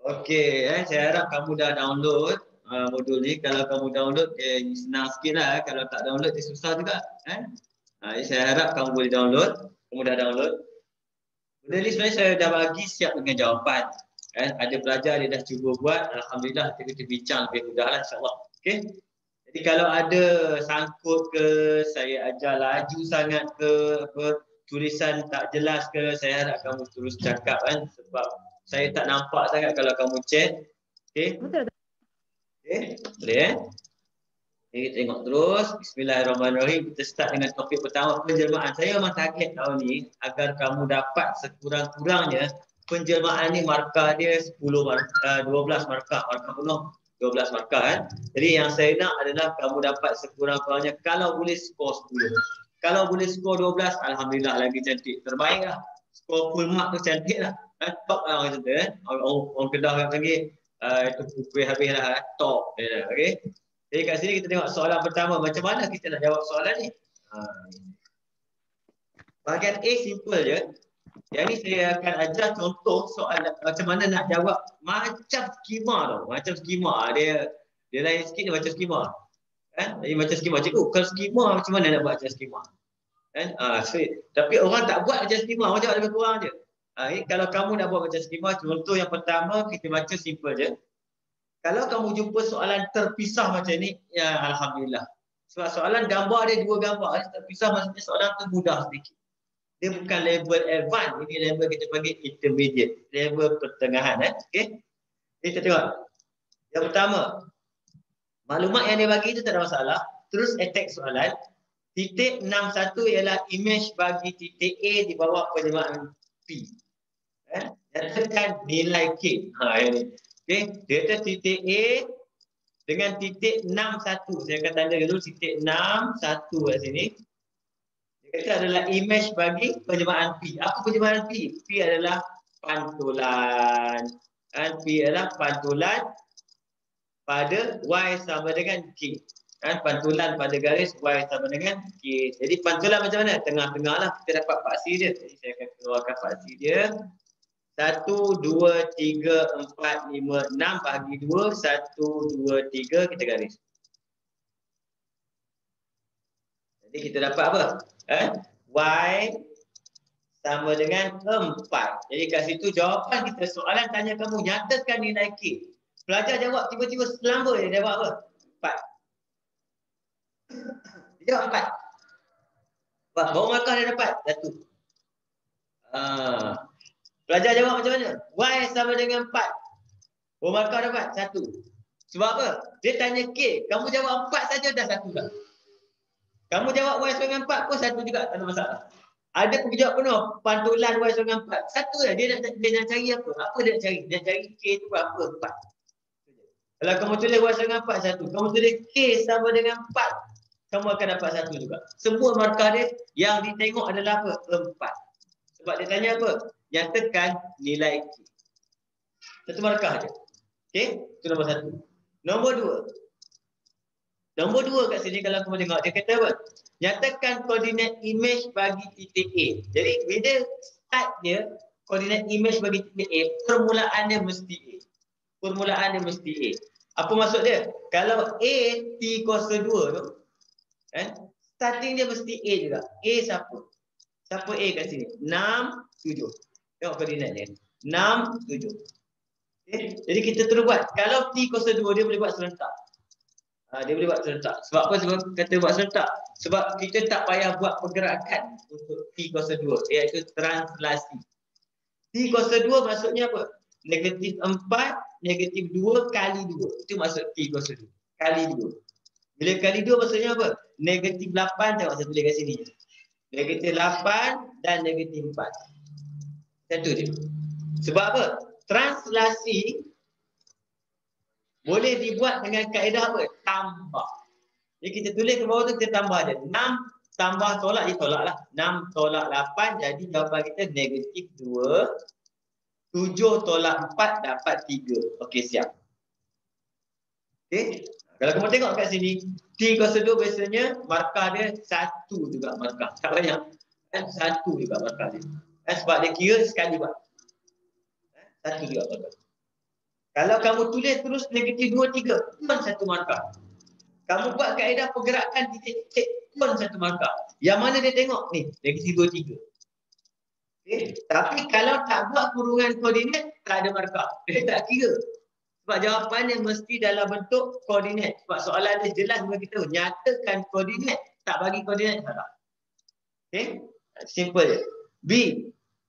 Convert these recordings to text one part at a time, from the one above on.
Okey, saya harap kamu dah download modul ni. Kalau kamu download, senang sikit lah. Kalau tak download, dia susah juga. Saya harap kamu boleh download. Kamu dah download. Benda ni sebenarnya saya dah bagi siap dengan jawapan. Ada pelajar dia dah cuba buat. Alhamdulillah, kita bincang lebih mudah lah insyaAllah. Okey. Jadi kalau ada sangkut ke, saya ajar laju sangat ke, tulisan tak jelas ke, saya harap kamu terus cakap kan. Sebab saya tak nampak sangat kalau kamu chat. Okey. Betul. Okey, boleh Kita tengok terus. Bismillahirrahmanirrahim. Kita start dengan topik pertama, penjelmaan. Saya memang target tahun ni agar kamu dapat sekurang-kurangnya penjelmaan ni markah dia 12 markah. Markah penuh 12 markah kan. Jadi yang saya nak adalah kamu dapat sekurang-kurangnya kalau boleh skor 10. Kalau boleh skor 12, alhamdulillah lagi cantik. Terbaik lah. Skor full mark tu cantik lah. Top lah orang kata. Orang Kedah yang panggil itu pukul habis lah. Top. Okay. Jadi kat sini kita tengok soalan pertama. Macam mana kita nak jawab soalan ni? Bahagian A simple je. Yang ni saya akan ajar contoh soalan macam mana nak jawab macam skema tau. Macam skema. Dia lain sikit dia macam skema. Jadi macam skema. Cikgu, kalau skema macam mana nak buat macam skema? Tapi orang tak buat macam skema. Orang jawab lebih kurang je. Kalau kamu nak buat macam skema, contoh yang pertama kita baca simple je. Kalau kamu jumpa soalan terpisah macam ni, ya alhamdulillah. Sebab soalan gambar dia dua gambar, terpisah maksudnya soalan tu mudah sedikit. Dia bukan level advance, ini level kita panggil intermediate, level pertengahan. Okey. Kita tengok. Yang pertama, maklumat yang dia bagi itu tak ada masalah. Terus attack soalan. Titik 61 ialah image bagi titik A di bawah penjelmaan P. Nyatakan nilai K. Ini. Okey, data titik A dengan titik 61. Saya akan tanda dulu titik 61 kat sini. Dia kata adalah image bagi penjelmaan P. Apa penjelmaan P? P adalah pantulan. P adalah pantulan pada Y sama dengan K. Pantulan pada garis Y sama dengan K. Jadi pantulan macam mana? Tengah-tengah lah kita dapat paksi dia. Jadi saya akan keluarkan paksi dia. 1, 2, 3, 4, 5, 6 bagi 2, 1, 2, 3 kita garis. Jadi kita dapat apa? Y sama dengan 4. Jadi kat situ jawapan kita soalan tanya kamu nyatakan nilai K. Pelajar jawab tiba-tiba selamba dia jawab apa? 4. Dia jawab 4. Berapa markah dia dapat? 1. Pelajar jawab macam mana? Y sama dengan 4. Berapa markah dapat? 1. Sebab apa? Dia tanya K. Kamu jawab 4 saja dah 1 dah. Kamu jawab Y sama dengan 4 pun 1 juga. Tak ada masalah. Ada pergi jawab penuh. Pantulan Y sama dengan 4. 1 dah. Dia nak cari apa? Apa dia nak cari? Dia nak cari K tu berapa? 4. Kalau kamu tulis Y sama dengan 4, 1. Kamu tulis K sama dengan 4. Kamu akan dapat 1 juga. Semua markah dia yang ditengok adalah apa? 4. Sebab dia tanya apa? Nyatakan nilai K. 1 markah je. Okey? Itu nombor 1. Nombor 2. Nombor 2 kat sini kalau kamu tengok, dia kata apa? Nyatakan koordinat image bagi titik A. Jadi bila start dia, koordinat image bagi titik A, permulaannya mesti A. Permulaannya mesti A. Apa maksud dia? Kalau A T kuasa 2 tu, starting dia mesti A juga. A siapa? Siapa A kat sini? 6, 7. Tengok koordinat dia. 6, 7. Okay. Jadi kita terus buat. Kalau T kuasa 2, dia boleh buat serentak. Dia boleh buat serentak. Sebab apa sebab kata buat serentak? Sebab kita tak payah buat pergerakan untuk T kuasa 2. Iaitu translasi. T kuasa 2 maksudnya apa? Negatif 4, negatif 2 kali 2. Itu maksud T kuasa 2. Kali 2. Bila kali 2 maksudnya apa? Negatif 8, tengok saya tulis kat sini. Negatif 8 dan negatif 4. Satu je. Sebab apa? Translasi boleh dibuat dengan kaedah apa? Tambah. Jadi kita tulis ke bawah tu kita tambah je. 6 tambah tolak, dia tolak lah. 6 tolak 8, jadi jawapan kita negatif 2. 7 tolak 4 dapat 3. Okey, siap. Okey. Kalau kamu tengok kat sini, T kuasa 2 biasanya markah dia 1 juga markah. Tak banyak. 1 juga markah dia. Sebab dia kira sekali buat. 1 juga markah. Kalau kamu tulis terus negatif 2, 3, pun 1 markah. Kamu buat kaedah pergerakan titik-titik, pun 1 markah. Yang mana dia tengok ni? Negatif 2, 3. Okay. Tapi kalau tak buat kurungan koordinat, tak ada markah. Dia tak kira. Sebab jawapannya mesti dalam bentuk koordinat. Sebab soalan dia jelas beritahu, nyatakan koordinat, tak bagi koordinat, salah. Okay? Simple je. B.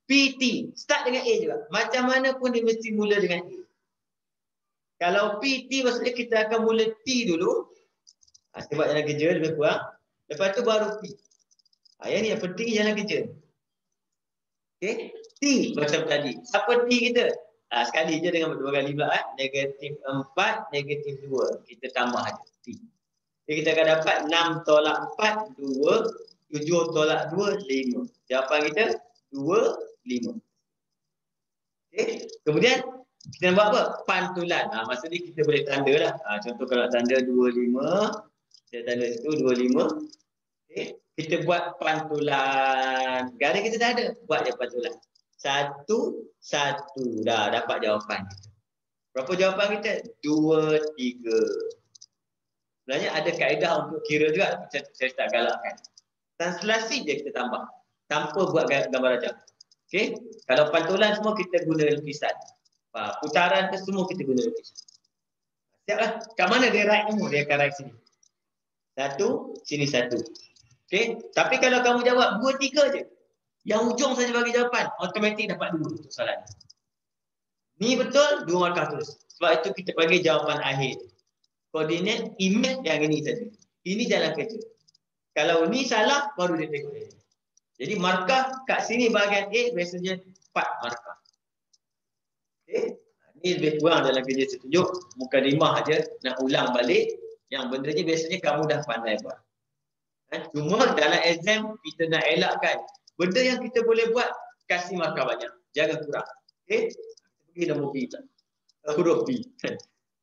PT. Start dengan A juga. Macam mana pun dia mesti mula dengan A. Kalau PT maksudnya kita akan mula T dulu. Sebab jalan kerja lebih kurang. Lepas tu baru P. Yang ni yang penting jalan kerja. Okay. T macam tadi. Siapa T kita? Sekali je dengan 2 kali pula. Negatif 4, negatif 2. Kita tambah aja T. Jadi kita akan dapat 6 tolak 4, 2. 7 tolak 2, 5. Jawapan kita 2, 5. Okay. Kemudian kita nak buat apa? Pantulan. Maksudnya kita boleh tanda lah. Contoh kalau tanda 2, 5. Kita tanda situ 2, 5. Okay. Kita buat pantulan. Garis kita dah ada. Buat je pantulan. 1, 1. Dah dapat jawapan. Berapa jawapan kita? 2, 3. Sebenarnya ada kaedah untuk kira juga. Saya tak galakkan. Translasi je kita tambah. Tanpa buat gambar rajah. Okay. Kalau pantulan semua kita guna lukisan. Putaran tu semua kita guna lukisan. Siaplah. Kat mana dia right semua? Dia akan right sini. 1, sini 1. Okay. Tapi kalau kamu jawab 2, 3 je. Yang ujung saja bagi jawapan. Automatik dapat 2 untuk soalan. Ni betul, 2 markah terus. Sebab itu kita panggil jawapan akhir. Koordinat image yang ini saja. Ini jalan kerja. Kalau ni salah, baru dia tengok dia. Jadi markah kat sini bahagian A biasanya 4 markah. Okay. Ini lebih kurang dalam kerja saya tunjuk. Mukadimah aja nak ulang balik. Yang benda ni biasanya kamu dah pandai buat. Cuma dalam exam kita nak elakkan benda yang kita boleh buat, kasih markah banyak. Jangan kurang. Okay. Pergi nombor B. Huruf B.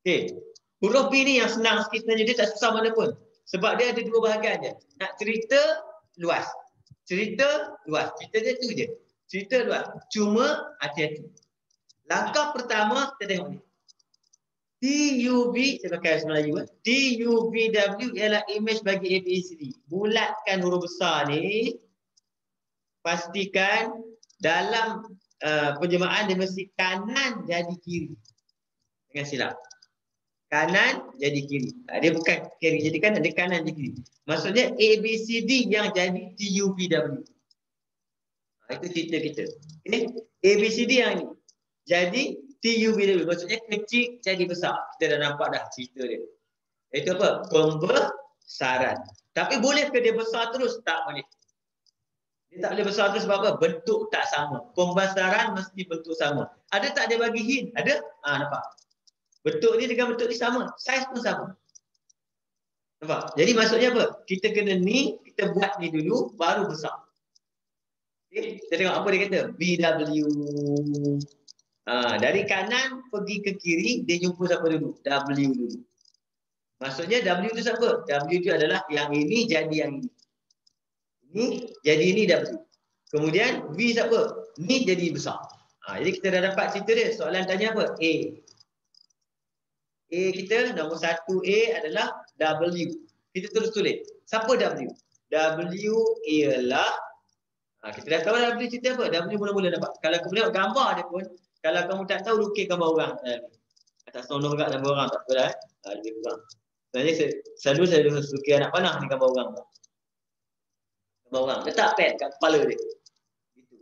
Okay. Huruf B ni yang senang sikit sebenarnya. Dia tak susah mana pun. Sebab dia ada 2 bahagian je. Nak cerita luas. Cerita luas. Cerita dia tu je. Cerita luas. Cuma hati-hati. Langkah pertama kita tengok ni. TUV, saya pakai bahasa Melayu. TUVW ialah image bagi ABCD. Bulatkan huruf besar ni. Pastikan dalam penjemahan dia mesti kanan jadi kiri. Jangan silap. Kanan jadi kiri. Dia bukan kiri jadi kanan, dia kanan jadi kiri. Maksudnya ABCD yang jadi TUVW. Itu cerita kita. Okay? ABCD yang ni. Jadi TUVW. Maksudnya kecil jadi besar. Kita dah nampak dah cerita dia. Itu apa? Pembesaran. Tapi boleh ke dia besar terus? Tak boleh. Dia tak boleh besar terus sebab apa? Bentuk tak sama. Pembesaran mesti bentuk sama. Ada tak dia bagi hint? Ada? Nampak. Bentuk ni dengan bentuk ni sama. Saiz pun sama. Nampak? Jadi maksudnya apa? Kita kena ni, kita buat ni dulu, baru besar. Okay? Kita tengok apa dia kata. BW. Dari kanan pergi ke kiri, dia jumpa siapa dulu? W dulu. Maksudnya W tu siapa? W tu adalah yang ini jadi yang ini. Ini jadi ini W. Kemudian V siapa? Ni jadi besar. Jadi kita dah dapat cerita dia. Soalan tanya apa? A. A kita nombor 1A adalah W. Kita terus tulis. Siapa W? W ialah kita dah tahu W cerita apa? W mula-mula dapat. Kalau kamu tengok gambar dia pun, kalau kamu tak tahu lukis gambar orang. Tak seronok juga gambar orang, tak apa dah. Lebih kurang. Sebenarnya saya lukis anak panah ni gambar orang. Gambar orang. Letak pen kat kepala dia. Gitu.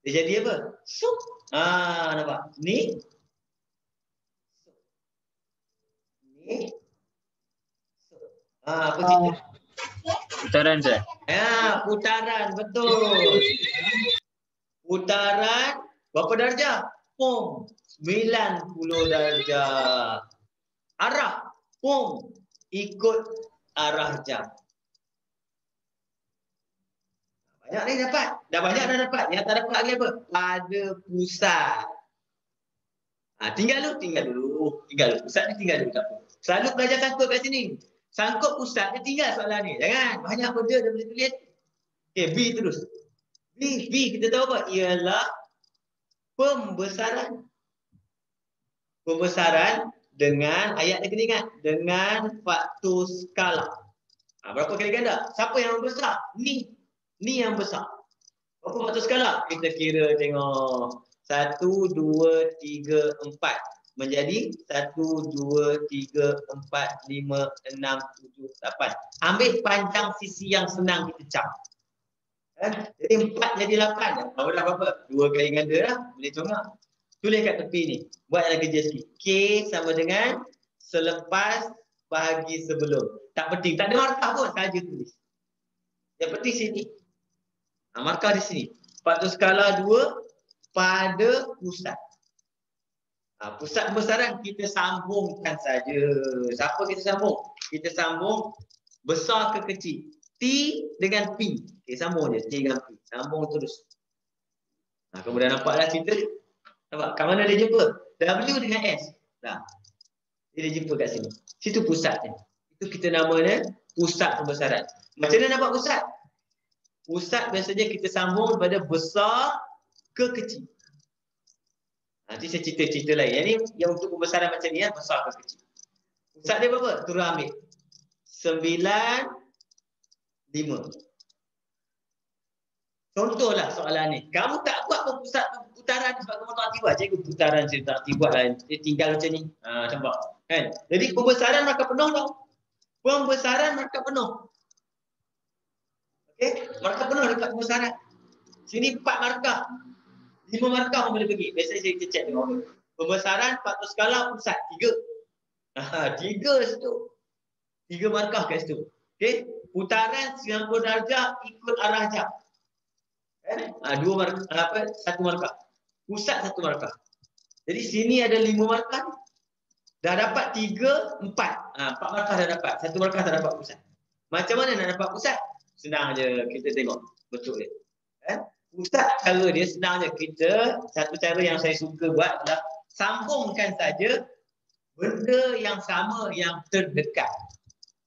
Dia jadi apa? Sup. Nampak? Ni. Ni. Apa cerita? Putaran saya. Putaran. Betul. Putaran berapa darjah? 90 darjah. Arah ikut arah jam. Banyak ni dapat. Dah banyak dah dapat. Yang tak dapat lagi apa? Pada pusat. Tinggal dulu. Pusat ni tinggal dulu. Selalu belajar sangkut kat sini. Sangkut pusat dia tinggal soalan ni. Jangan. Banyak benda dia boleh tulis. Okay, B terus. B kita tahu apa? Ialah pembesaran. pembesaran dengan ayat yang kena ingat. Dengan faktor skala. Berapa kali ganda? Siapa yang besar? Ni. Ni yang besar. Berapa faktor skala? Kita kira tengok. 1, 2, 3, 4. Menjadi 1, 2, 3, 4, 5, 6, 7, 8. Ambil panjang sisi yang senang kita cap. Jadi 4 jadi 8. Dah berapa? 2 kali ganda dah. Boleh congak. Tulis kat tepi ni. Buat yang kerja sikit. K sama dengan selepas bahagi sebelum. Tak penting. Tak ada markah pun. Saja tulis. Yang penting sini. Markah di sini. Faktor skala 2 pada pusat. Pusat pembesaran kita sambungkan saja. Siapa kita sambung? Kita sambung besar ke kecil. T dengan P. Okay, sambung je. T dengan P. Sambung terus. Kamu dah nampak dah cerita? Nampak? Kat mana dia jumpa? W dengan S. Dia jumpa kat sini. Situ pusatnya. Itu kita namanya pusat pembesaran. Macam mana nampak pusat? Pusat biasanya kita sambung daripada besar ke kecil. Nanti saya cerita-cerita lain. Yang ni yang untuk pembesaran macam ni, besar ke kecil. Pusat dia berapa? Turun ambil. 9, 5. Contohlah soalan ni. Kamu tak buat pusat putaran sebab kamu tak buat. Cikgu putaran saya tak buat lah. Dia tinggal macam ni. Nampak? Kan? Jadi pembesaran markah penuh tau. Pembesaran markah penuh. Okey? Markah penuh dekat pembesaran. Sini 4 markah. 5 markah pun boleh pergi. Biasanya saya cek tengok. Pembesaran faktor skala pusat 3. 3 situ. 3 markah kat situ. Okey? Putaran 90 darjah ikut arah jam. 2 markah, 1 markah. Pusat 1 markah. Jadi sini ada 5 markah. Dah dapat 3, 4. 4 markah dah dapat. 1 markah dah dapat pusat. Macam mana nak dapat pusat? Senang je kita tengok bentuk dia. Pusat cara dia senang je. Kita, satu cara yang saya suka buat adalah sambungkan saja benda yang sama yang terdekat.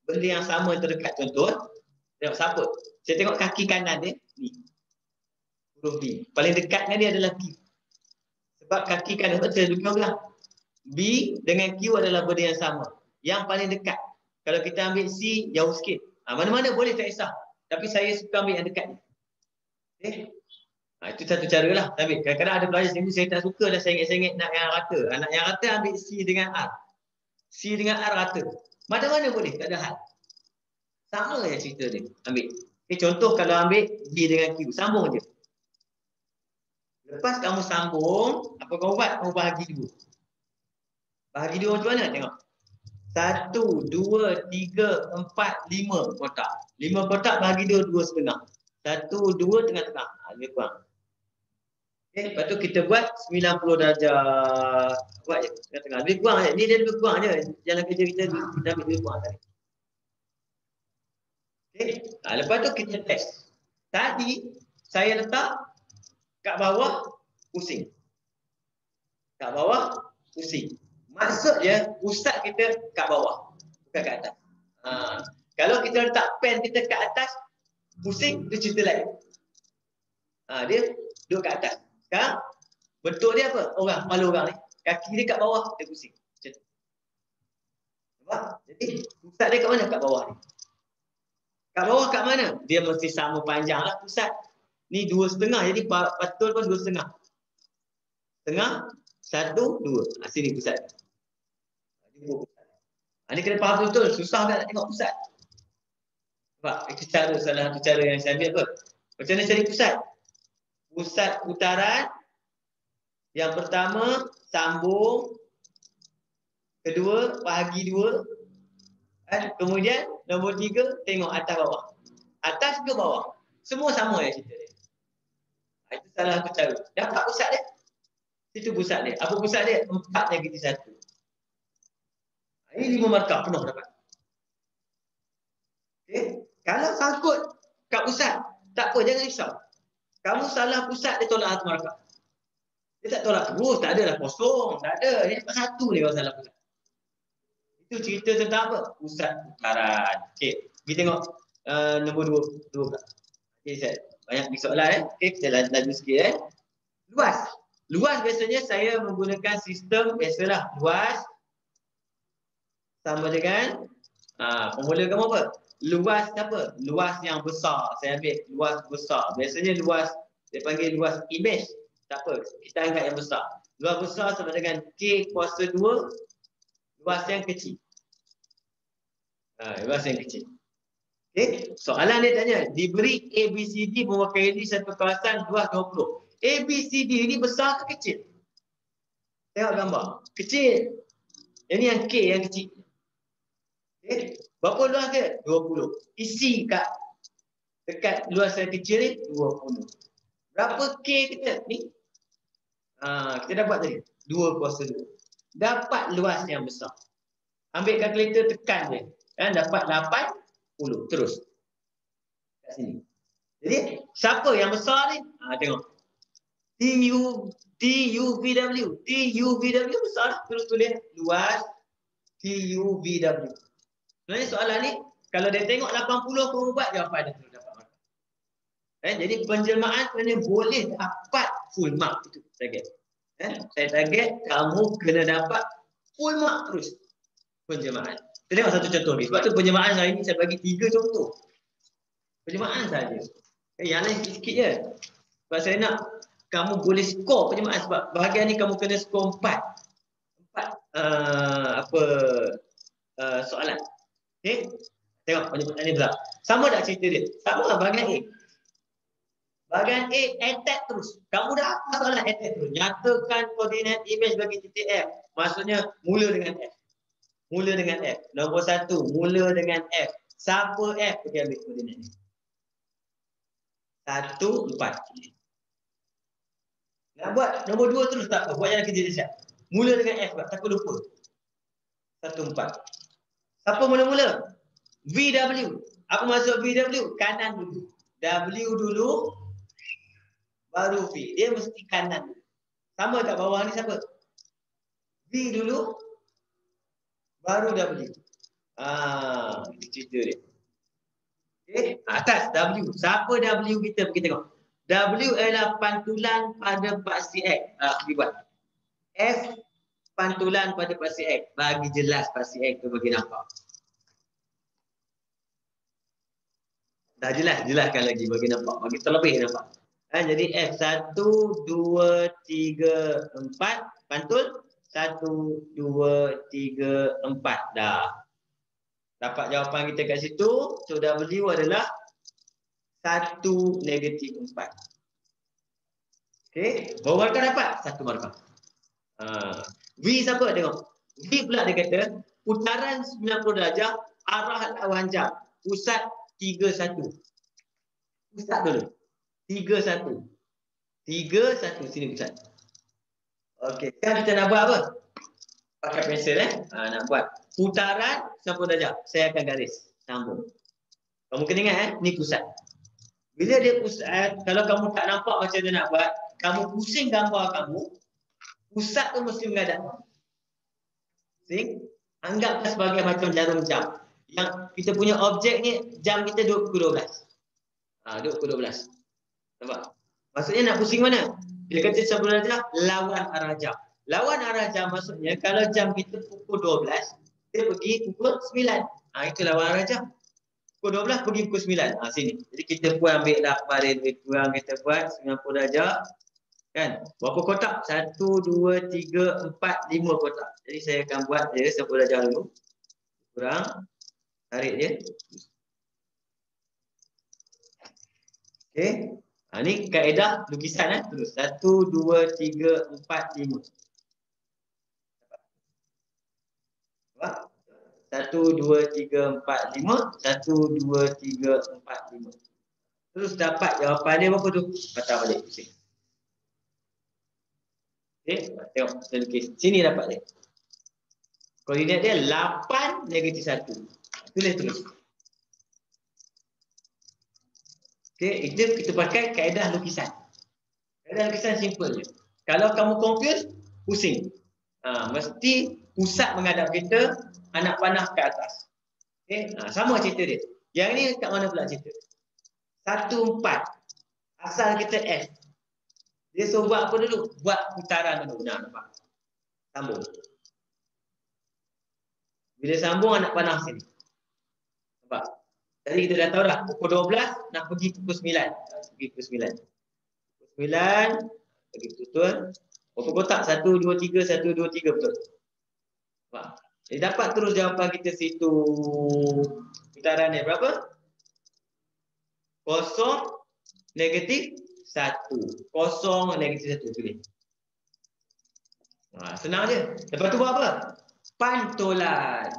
Benda yang sama terdekat. Contoh, tengok siapa? Saya tengok kaki kanan dia. Ni. Huruf B. Paling dekatnya dia adalah Q. Sebab kaki kanan betul lebih belah. B dengan Q adalah benda yang sama. Yang paling dekat. Kalau kita ambil C, jauh sikit. Mana-mana boleh tak kisah. Tapi saya suka ambil yang dekat ni. Okay? Itu satu cara lah. Tapi kadang-kadang ada pelajar sendiri saya tak suka dah sengit-sengit nak yang rata. Nak yang rata ambil C dengan R. C dengan R rata. Mana-mana boleh, tak ada hal. Sama je cerita dia. Ambil. Okay, contoh kalau ambil B dengan Q. Sambung je. Lepas kamu sambung, apa kamu buat? Kamu bahagi 2. Bahagi 2 macam mana? Tengok. 1, 2, 3, 4, 5 kotak. 5 kotak bahagi 2, 2,5. 1, 2, tengah-tengah. Lebih kurang. Okay, lepas tu kita buat 90 darjah. Buat je, tengah-tengah. Lebih kurang je. Ni dia lebih kurang je. Jalan kerja kita ambil lebih kurang tadi. Okay. Lepas tu kita test. Tadi saya letak kat bawah pusing. Kat bawah pusing. Maksud je pusat kita kat bawah. Bukan kat atas. Kalau kita letak pen kita kat atas, pusing, dia cerita lain. Dia duduk kat atas. Sekarang, bentuk dia apa? Orang, kepala orang ni. Kaki dia kat bawah, dia pusing. Macam tu. Nampak? Jadi, pusat dia kat mana? Kat bawah ni. Kat bawah kat mana? Dia mesti sama panjang lah pusat. Ni 2,5. Jadi, betul pun 2,5. Tengah, 1, 2. Sini pusat. Ini kena faham betul. Susah tak nak tengok pusat. Nampak? Itu cara, salah satu cara yang saya ambil apa? Macam mana cari pusat? Pusat putaran. Yang pertama, sambung. Kedua, bahagi 2. Kemudian, nombor 3, tengok atas bawah. Atas ke bawah? Semua sama ya cerita dia. Itu salah satu cara. Dapat pusat dia? Itu pusat dia. Apa pusat dia? 4 negiti 1. Ini 5 markah penuh dapat. Okay. Kalau sangkut kat pusat, tak apa, jangan risau. Kamu salah pusat, dia tolak 1 markah. Dia tak tolak terus, tak adalah kosong. Tak ada, dia dapat 1 dia kalau salah pusat. Itu cerita tentang apa? Pusat putaran. Okay, kita tengok nombor 2 pula. Okay, banyak soalan Okay, kita laju sikit Luas. Luas biasanya saya menggunakan sistem biasalah. Luas sama dengan formula kamu apa? Luas apa? Luas yang besar. Saya ambil luas besar. Biasanya luas, dia panggil luas image. Tak apa, kita anggap yang besar. Luas besar sama dengan K kuasa 2, luas yang kecil. Luas yang kecil. Okay. Soalan dia tanya, diberi ABCD mewakili satu kawasan luas 20. ABCD ini besar ke kecil? Tengok gambar. Kecil. Ini yang K yang kecil. Okay. Berapa luas dia? 20. Isi dekat luas yang kecil ni 20. Berapa K kita ni? Kita dapat tadi 2 kuasa 2. Dapat luas yang besar. Ambil kalkulator, tekan dia. Kan dapat 80. Terus. Kat sini. Jadi, siapa yang besar ni? Tengok. TUVW. TUVW besar. Terus tulis luas TUVW. Sebenarnya soalan ni, kalau dia tengok 80 kamu buat, jawapan dia terus dapat mark. Jadi penjelmaan sebenarnya boleh dapat full mark. Itu target. Saya target kamu kena dapat full mark terus penjelmaan. Kita tengok satu contoh ni. Sebab tu penjelmaan hari ni saya bagi 3 contoh. Penjelmaan saja. Yang lain sikit-sikit je. Sebab saya nak kamu boleh skor penjelmaan. Sebab bahagian ni kamu kena skor 4 soalan. Okay? Tengok penjelmaan ni pula. Sama tak cerita dia? Sama lah bahagian A. Bahagian A, attack terus. Kamu dah apa soalan attack terus. Nyatakan koordinat image bagi titik F. Maksudnya mula dengan F. Mula dengan F. Nombor 1, mula dengan F. Siapa F? Kita ambil koordinat ni. 1, 4. Nak buat nombor 2 terus tak apa. Buat jalan kerja dia siap. Mula dengan F. Takut lupa. 1, 4. Siapa mula-mula? VW. Apa maksud VW? Kanan dulu. W dulu. Baru V. Dia mesti kanan. Sama kat bawah ni siapa? V dulu. Baru W. Itu cerita dia. Okay. Atas W. Siapa W kita? Kita tengok. W adalah pantulan pada paksi X. Kita buat. F pantulan pada paksi X. Bagi jelas paksi X tu bagi nampak. Dah jelaskan lagi bagi nampak. Bagi terlebih nampak. Jadi F 1, 2, 3, 4 pantul 1, 2, 3, 4 dah. Dapat jawapan kita kat situ. So W adalah 1, -4. Okey, berapa markah dapat? 1 markah. V siapa? Tengok. V pula dia kata putaran 90 darjah arah lawan jam. Pusat 3, 1. Pusat dulu. 3, 1. 3, 1. Sini pusat. Okey. Sekarang kita nak buat apa? Pakai pensel nak buat putaran 90 darjah. Saya akan garis. Sambung. Kamu kena ingat ni pusat. Bila dia pusat, kalau kamu tak nampak macam dia nak buat, kamu pusing gambar kamu, pusat tu mesti menghadap. Pusing. Anggaplah sebagai macam jarum jam. Yang kita punya objek ni, jam kita duduk pukul 12. Duduk pukul 12. Nampak? Maksudnya nak pusing mana? Dia kata 90 darjah lawan arah jam. Lawan arah jam maksudnya kalau jam kita pukul 12, dia pergi pukul 9. Itu lawan arah jam. Pukul 12 pergi pukul 9. Sini. Jadi kita pun ambil lah kemarin lebih kurang kita buat 90 darjah. Kan? Berapa kotak? 1, 2, 3, 4, 5 kotak. Jadi saya akan buat dia 90 darjah dulu. Kurang. Tarik dia. Okey. Ni kaedah lukisan terus. 1, 2, 3, 4, 5. 1, 2, 3, 4, 5. 1, 2, 3, 4, 5. Terus dapat jawapan dia berapa tu? Patah balik. Okey, tengok saya lukis. Sini dapat dia. Koordinat dia 8, -1. Tulis terus. Okey, itu kita pakai kaedah lukisan. Kaedah lukisan simple je. Kalau kamu confuse, pusing. Mesti pusat menghadap kita, anak panah ke atas. Okey, sama cerita dia. Yang ni kat mana pula cerita? 1, 4. Asal kita F. Dia suruh buat apa dulu? Buat putaran dulu. Nah, nampak? Sambung. Bila sambung anak panah sini. Nampak? Tadi kita dah tahu dah. Pukul 12 nak pergi pukul 9. Pergi pukul 9. Pukul 9. Pergi betul. Berapa kotak? 1, 2, 3, 1, 2, 3. Betul. Nampak? Jadi dapat terus jawapan kita situ. Putaran ni berapa? 0, negatif 1. 0, negatif 1. Pilih. Senang je. Lepas tu buat apa? Pantulan.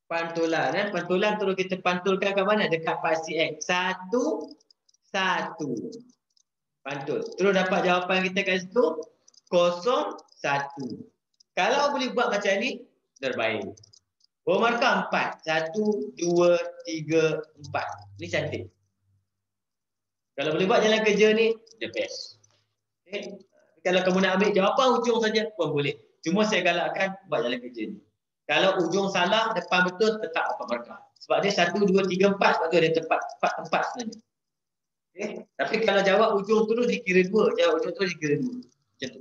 Pantulan. Pantulan terus kita pantulkan ke mana? Dekat pasti X. 1, 1. Pantul. Terus dapat jawapan kita kat situ. 0, 1. Kalau boleh buat macam ni, terbaik. Markah 4. 1, 2, 3, 4. Ni cantik. Kalau boleh buat jalan kerja ni, the best. Okay. Kalau kamu nak ambil jawapan ujung saja pun boleh. Cuma saya galakkan buat jalan kerja ni. Kalau ujung salah, depan betul, tetap dapat markah. Sebab dia 1, 2, 3, 4. Sebab tu dia tempat tempat sebenarnya. Okay. Tapi kalau jawab ujung terus dikira 2. Jawab ujung terus dikira 2. Macam tu.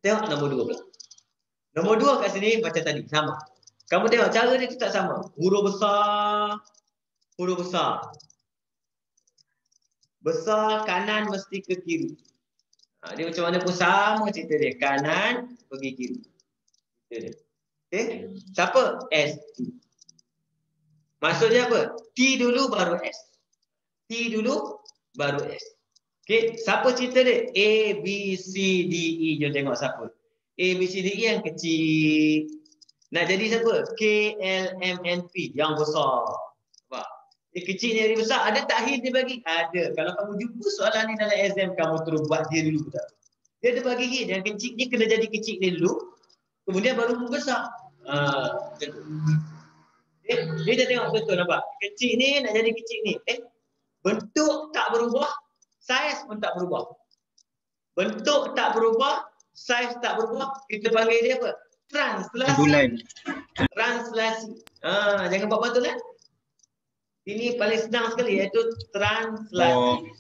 Tengok nombor 2 pula. Nombor 2 kat sini macam tadi. Sama. Kamu tengok cara dia tak sama. Huruf besar. Huruf besar. Besar kanan mesti ke kiri. Dia macam mana pun sama cerita dia. Kanan pergi kiri. Cerita dia. Okay. Siapa? S. Maksudnya apa? T dulu baru S. T dulu baru S. Okay. Siapa cerita dia? A, B, C, D, E. Jom tengok siapa. A, B, C, D, E yang kecil. Nak jadi siapa? K, L, M, N, P. Yang besar. Nampak? Dia kecil ni jadi besar. Ada tak hint dia bagi? Ada. Kalau kamu jumpa soalan ni dalam exam, kamu terus buat dia dulu. Dia ada bagi hint. Yang kecil ni kena jadi kecil ni dulu. Kemudian baru membesar. Dia dah tengok betul nampak. Kecil ni nak jadi kecil ni. Bentuk tak berubah. Saiz pun tak berubah. Bentuk tak berubah. Saiz tak berubah. Kita panggil dia apa? Translasi. Translasi. Jangan buat betul kan? Ini paling senang sekali iaitu translasi.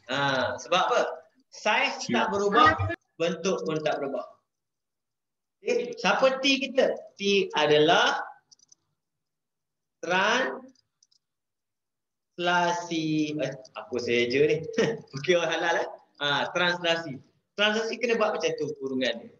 Sebab apa? Saiz tak berubah, bentuk pun tak berubah. Okay. Siapa T kita? T adalah translasi. Apa saja ni? Okey, halal eh? Translasi. Translasi kena buat macam tu kurungan dia.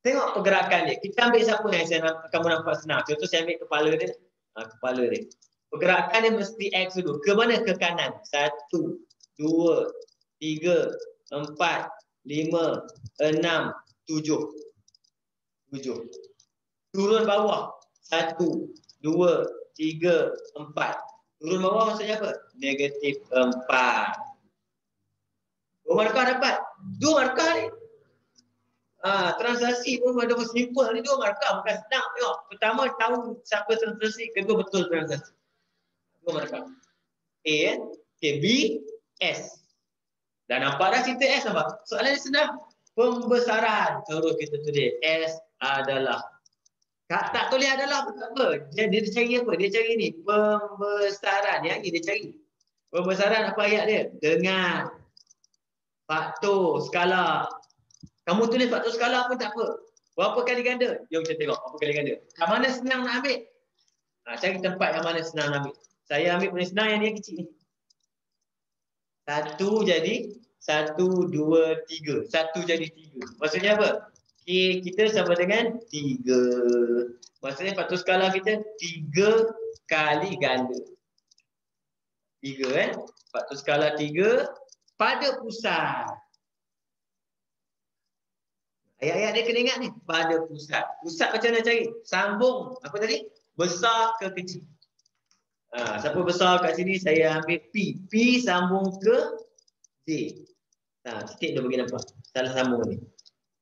Tengok pergerakan dia. Kita ambil siapa yang kamu nampak senang. Contoh saya ambil kepala dia. Kepala dia. Pergerakan dia mesti X dulu. Ke mana? Ke kanan. 1, 2, 3, 4, 5, 6, 7. 7. Turun bawah. 1, 2, 3, 4. Turun bawah maksudnya apa? Negatif 4. 2 markah dapat. 2 markah ni. Translasi pun ada simple ni 2 markah. Bukan senang. Tengok. Pertama tahu siapa translasi. Kedua betul translasi. 2 markah. A. Okay. B. S. Dah nampak dah cerita S nampak? Soalan ni senang. Pembesaran. Terus kita tulis. S adalah. Tak tulis adalah apa? Dia cari apa? Dia cari ni. Pembesaran. Yang ni dia cari. Pembesaran apa ayat dia? Dengan faktor skala. Kamu tulis faktor skala pun tak apa. Berapa kali ganda? Jom kita tengok berapa kali ganda. Kat mana senang nak ambil? Cari tempat yang mana senang nak ambil. Saya ambil paling senang yang dia kecil ni. 1 jadi 1, 2, 3. 1 jadi 3. Maksudnya apa? K kita sama dengan 3. Maksudnya faktor skala kita 3 kali ganda. 3 kan? Faktor skala 3 pada pusat. Ayat-ayat dia kena ingat ni. Pada pusat. Pusat macam mana cari? Sambung. Apa tadi? Besar ke kecil. Siapa besar kat sini? Saya ambil P. P sambung ke J. Titik dia bagi nampak. Salah sambung ni.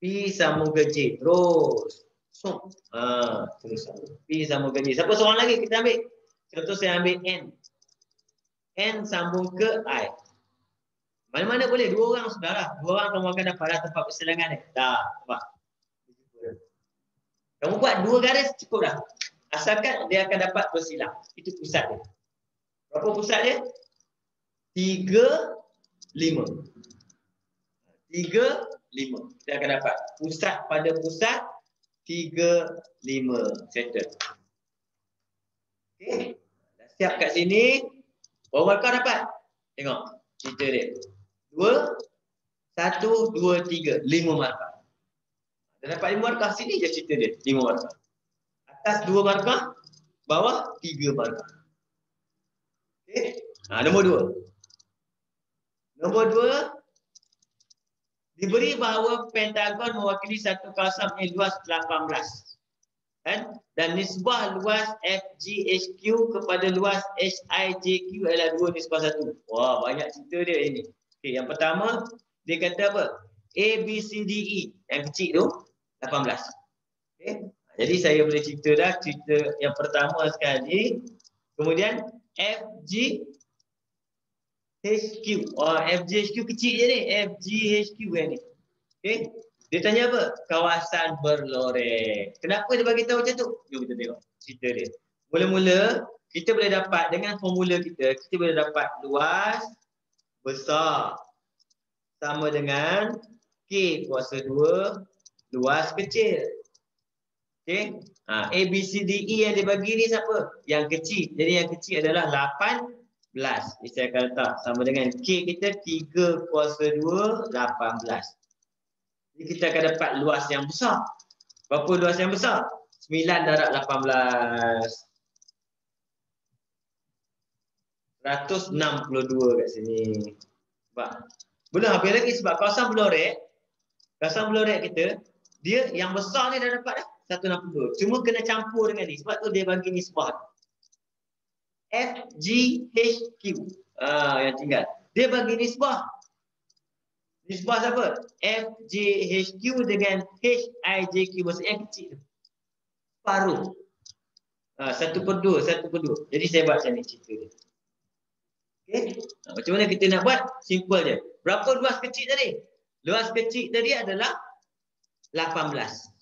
P sambung ke J. Terus. Terus sambung. P sambung ke J. Siapa seorang lagi kita ambil? Contoh saya ambil N. N sambung ke I. Mana-mana boleh. 2 orang sudah lah. 2 orang kamu akan dapat tempat persilangan ni. Nampak? Kamu buat 2 garis cukup dah. Asalkan dia akan dapat bersilang. Itu pusat dia. Berapa pusat dia? 3, 5. 3, 5. Kita akan dapat pusat pada pusat 3, 5. Settle. Okey. Dah siap kat sini. Berapa markah dapat? Tengok cerita dia. 2, 1, 2, 3. 5 markah. Dah dapat 5 markah. Sini je cerita dia. 5 markah. Atas 2 markah. Bawah 3 markah. Okey. Nombor 2. Nombor 2. Diberi bahawa pentagon mewakili satu kawasan yang luas 18. Kan? Dan nisbah luas FGHQ kepada luas HIJQ adalah 2 nisbah 1. Wah, banyak cerita dia ini. Okay, yang pertama, dia kata apa? A, B, C, D, E. Yang kecil tu, 18. Okay. Jadi saya boleh cerita dah. Cerita yang pertama sekali. Kemudian FGHQ. FGHQ kecil je ni. FGHQ ni. Okay. Dia tanya apa? Kawasan berlorek. Kenapa dia bagi tahu macam tu? Jom kita tengok cerita dia. Mula-mula kita boleh dapat dengan formula kita boleh dapat luas besar sama dengan K kuasa 2 luas kecil. Okey. A, B, C, D, E yang dia bagi ni siapa? Yang kecil. Jadi yang kecil adalah 18. Ini saya akan letak sama dengan K kita 3 kuasa 2, 18. Jadi kita akan dapat luas yang besar. Berapa luas yang besar? 9/18. 162 kat sini. Sebab belum habis lagi sebab kawasan berlorek kita, dia yang besar ni dah dapat dah 162. Cuma kena campur dengan ni. Sebab tu dia bagi nisbah. FGHQ. Yang tinggal. Dia bagi nisbah. Nisbah siapa? FGHQ dengan HIJQ. Maksudnya yang kecil. Separuh. 1/2, 1/2. Jadi saya buat macam ni cerita dia. Okay. Macam mana kita nak buat? Simple je. Berapa luas kecil tadi? Luas kecil tadi adalah 18.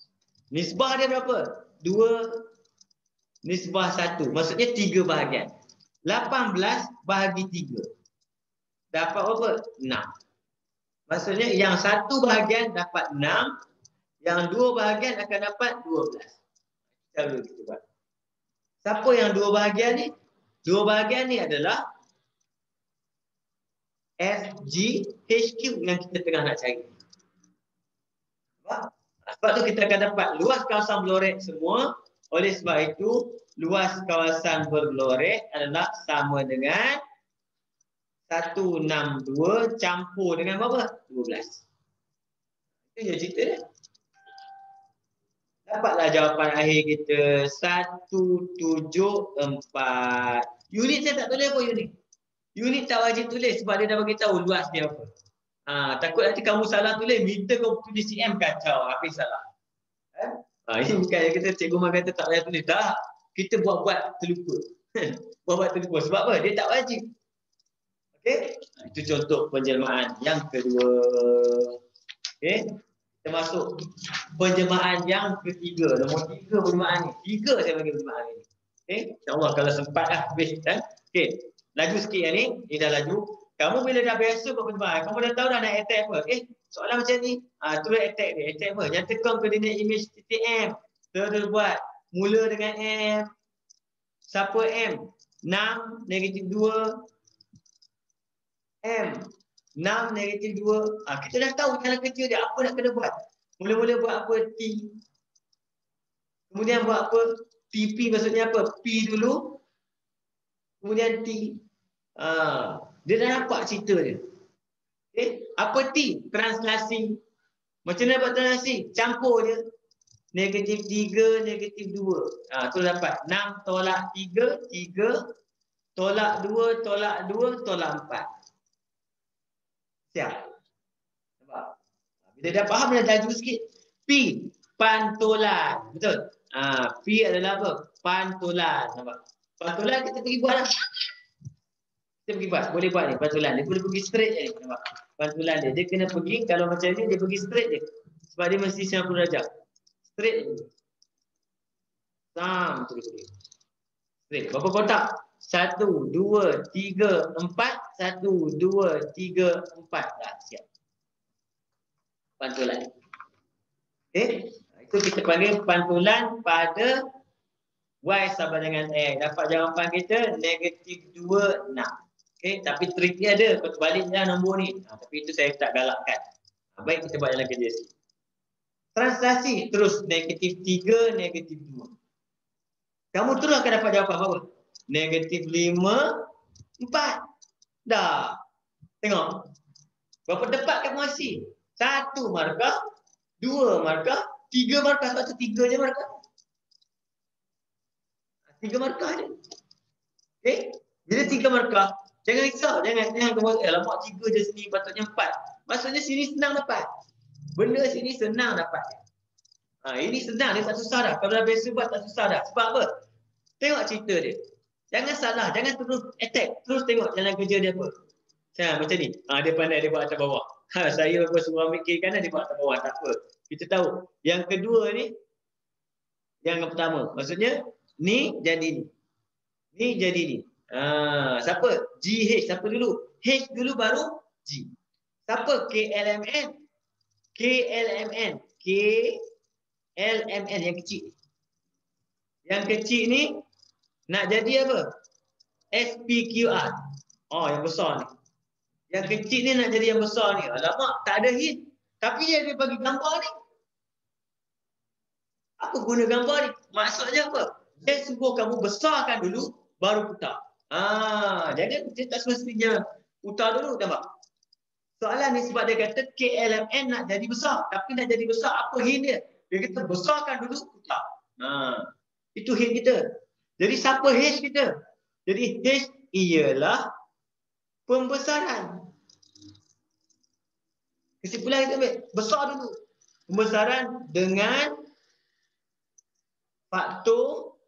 Nisbah dia berapa? 2 nisbah 1. Maksudnya 3 bahagian. 18 bahagi 3. Dapat berapa? 6. Maksudnya yang 1 bahagian dapat 6. Yang 2 bahagian akan dapat 12. Kita buat. Siapa yang 2 bahagian ni? 2 bahagian ni adalah FGHQ yang kita tengah nak cari. Sebab tu kita akan dapat luas kawasan berlorek semua. Oleh sebab itu, luas kawasan berlorek adalah sama dengan 162 campur dengan berapa? 12. Itu je cerita dia. Dapatlah jawapan akhir kita 174. Unit saya tak tulis apa unit. Unit tak wajib tulis sebab dia dah bagi tahu luas dia apa. Takut nanti kamu salah tulis, minta kau tulis CM kacau, habis salah. Ini bukan yang kita cikgu Mak kata tak payah tulis. Tak, kita buat-buat terlupa. Buat-buat terlupa. Sebab apa? Dia tak wajib. Okey? Itu contoh penjelmaan yang kedua. Okey? Kita masuk penjelmaan yang ketiga. Nombor 3 penjelmaan ni. 3 saya bagi penjelmaan ni. Okey? InsyaAllah kalau sempat lah habis. Okey. Laju sikit yang ni. Ini dah laju. Kamu bila dah biasa buat penjelmaan, kamu dah tahu dah nak attack apa. Soalan macam ni. Tulis attack dia. Attack apa? Nyatakan koordinat image titik M. Terus buat. Mula dengan M. Siapa M? 6, -2. M. 6, -2. Kita dah tahu jalan kecil dia. Apa nak kena buat? Mula-mula buat apa? T. Kemudian buat apa? TP maksudnya apa? P dulu. Kemudian T. Dia dah nampak cerita dia. Okay. Apa T? Translasi. Macam mana buat translasi? Campur je. -3, -2. Tu dapat 6 tolak 3, 3 tolak 2, tolak 2, tolak 4. Siap. Nampak? Bila dah faham dah laju sikit. P, pantulan. Betul? P adalah apa? Pantulan. Nampak? Pantulan kita pergi buat lah. Kita pergi buat. Boleh buat ni pantulan. Dia boleh pergi straight je ni. Nampak? Pantulan dia. Dia kena pergi, kalau macam ni dia pergi straight je. Sebab dia mesti 90 darjah. Straight je. Terus pergi. Straight. Berapa kotak? 1, 2, 3, 4. 1, 2, 3, 4. Dah siap. pantulan. Okey, itu kita panggil pantulan pada Y sama dengan X. Dapat jawapan kita -2, 6. Okey, tapi trik dia ada. Kau terbaliklah nombor ni. Tapi itu saya tak galakkan. Baik, kita buat dalam kerja sikit. Translasi terus -3, -2. Kamu terus akan dapat jawapan apa? -5, 4. Dah. Tengok. Berapa tepat kamu masih? 1 markah, 2 markah, 3 markah. Sebab tu 3 je markah. 3 markah je. Okey? Bila 3 markah, jangan risau. Jangan kamu, alamak 3 je sini, patutnya 4. Maksudnya sini senang dapat. Benda sini senang dapat. Ini senang, dia tak susah dah. Kalau dah biasa buat, tak susah dah. Sebab apa? Tengok cerita dia. Jangan salah, jangan terus attack. Terus tengok jalan kerja dia apa. Macam ni. Dia pandai, dia buat atas bawah. Saya suruh ambil kiri kanan, dia buat atas bawah. Tak apa. Kita tahu. Yang kedua ni, yang pertama. Maksudnya, ni jadi ni. Ni jadi ni. Siapa? GH. Siapa dulu? H dulu baru G. Siapa? KLMN. KLMN. KLMN yang kecil. Yang kecil ni nak jadi apa? SPQR. Yang besar ni. Yang kecil ni nak jadi yang besar ni. Alamak, tak ada hint. Tapi dia bagi gambar ni. Apa guna gambar ni? Maksudnya apa? Dia suruh kamu besarkan dulu, baru putar. Jadi dia tak semestinya putar dulu, nampak? Soalan ni sebab dia kata KLMN nak jadi besar. Tapi nak jadi besar, apa hint dia? Dia kata besarkan dulu, putar. Itu hint kita. Jadi siapa H kita? Jadi H ialah pembesaran. Kesimpulan kita ambil, besar dulu. Pembesaran dengan faktor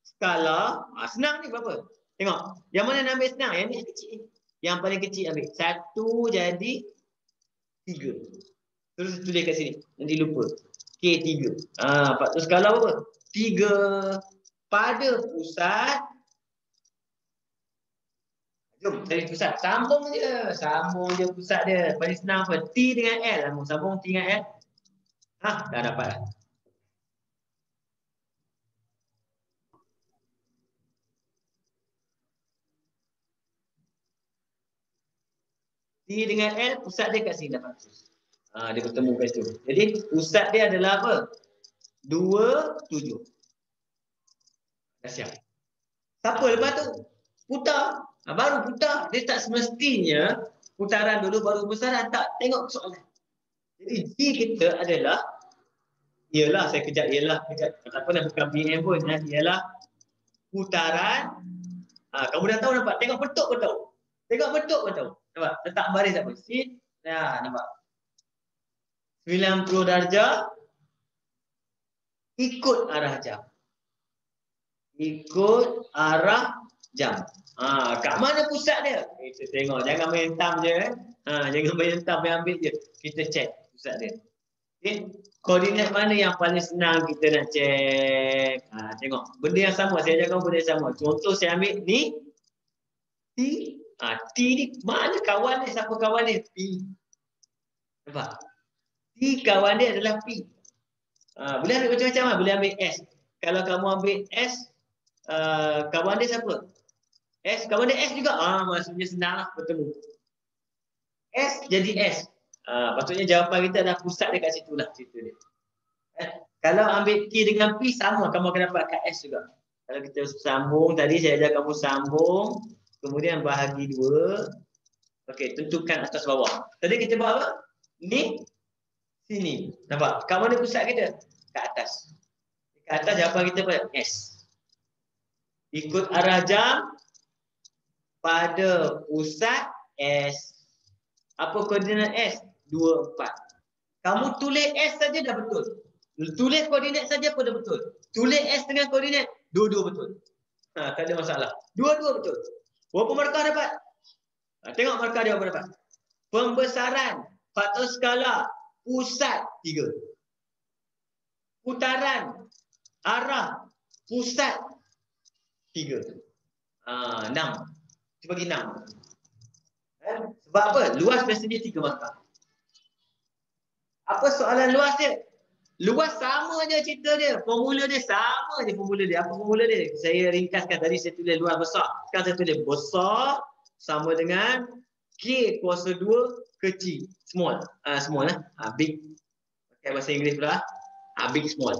skala. Senang ni berapa? Tengok. Yang mana nak ambil senang? Yang ni kecil. Yang paling kecil ambil. 1 jadi 3. Terus tulis kat sini. Nanti lupa. K3. Faktor skala berapa? 3 pada pusat. Jom cari pusat. Sambung je. Sambung je pusat dia. Paling senang apa? T dengan L. Sambung T dengan L. Dah dapat lah. T dengan L, pusat dia kat sini dapat. Dia bertemu kat situ. Jadi pusat dia adalah apa? 2, 7. Dah siap. Siapa lepas tu? Putar. Baru putar. Dia tak semestinya putaran dulu baru pembesaran. Tak, tengok soalan. Jadi G kita adalah, ialah, saya kejap ialah. Tak apa nak buka PM pun. Ialah putaran. Kamu dah tahu nampak? Tengok bentuk pun tahu. Tengok bentuk pun tahu. Nampak? Letak baris apa? Nampak? 90 darjah ikut arah jam. Ikut arah jam. Kat mana pusat dia? Kita tengok. Jangan main tam je. Jangan main tam, ambil je. Kita check pusat dia. Okay. Koordinat mana yang paling senang kita nak check? Tengok. Benda yang sama. Saya ajarkan benda yang sama. Contoh saya ambil ni. T. T ni mana kawan dia? Siapa kawan dia? P. Nampak? T kawan dia adalah P. Boleh ambil macam-macam lah. Boleh ambil S. Kalau kamu ambil S, kawan dia siapa? S, kawan dia S juga. Maksudnya senang lah bertemu. S jadi S. Patutnya jawapan kita adalah pusat dekat situ lah cerita dia. Kalau ambil T dengan P sama, kamu akan dapat kat S juga. Kalau kita sambung, tadi saya ajar kamu sambung, kemudian bahagi 2. Okey, tentukan atas bawah. Tadi kita buat apa? Ni, sini. Nampak? Kat mana pusat kita? Kat atas. Kat atas jawapan kita apa? S. Ikut arah jam pada pusat S. Apa koordinat S? 2, 4. Kamu tulis S saja dah betul. Tulis koordinat saja pun dah betul. Tulis S dengan koordinat, dua-dua betul. Tak ada masalah. Dua-dua betul. Berapa markah dapat? Tengok markah dia berapa dapat. Pembesaran, faktor skala, pusat 3. Putaran, arah, pusat 3. 6. Kita bagi 6. Sebab apa? Luas biasanya 3 markah. Apa soalan luas dia? Luas sama je cerita dia. Formula dia sama je formula dia. Apa formula dia? Saya ringkaskan tadi saya tulis luas besar. Sekarang saya tulis besar sama dengan K kuasa 2 kecil. Small. Small lah. Big. Pakai bahasa Inggeris pula. Big small.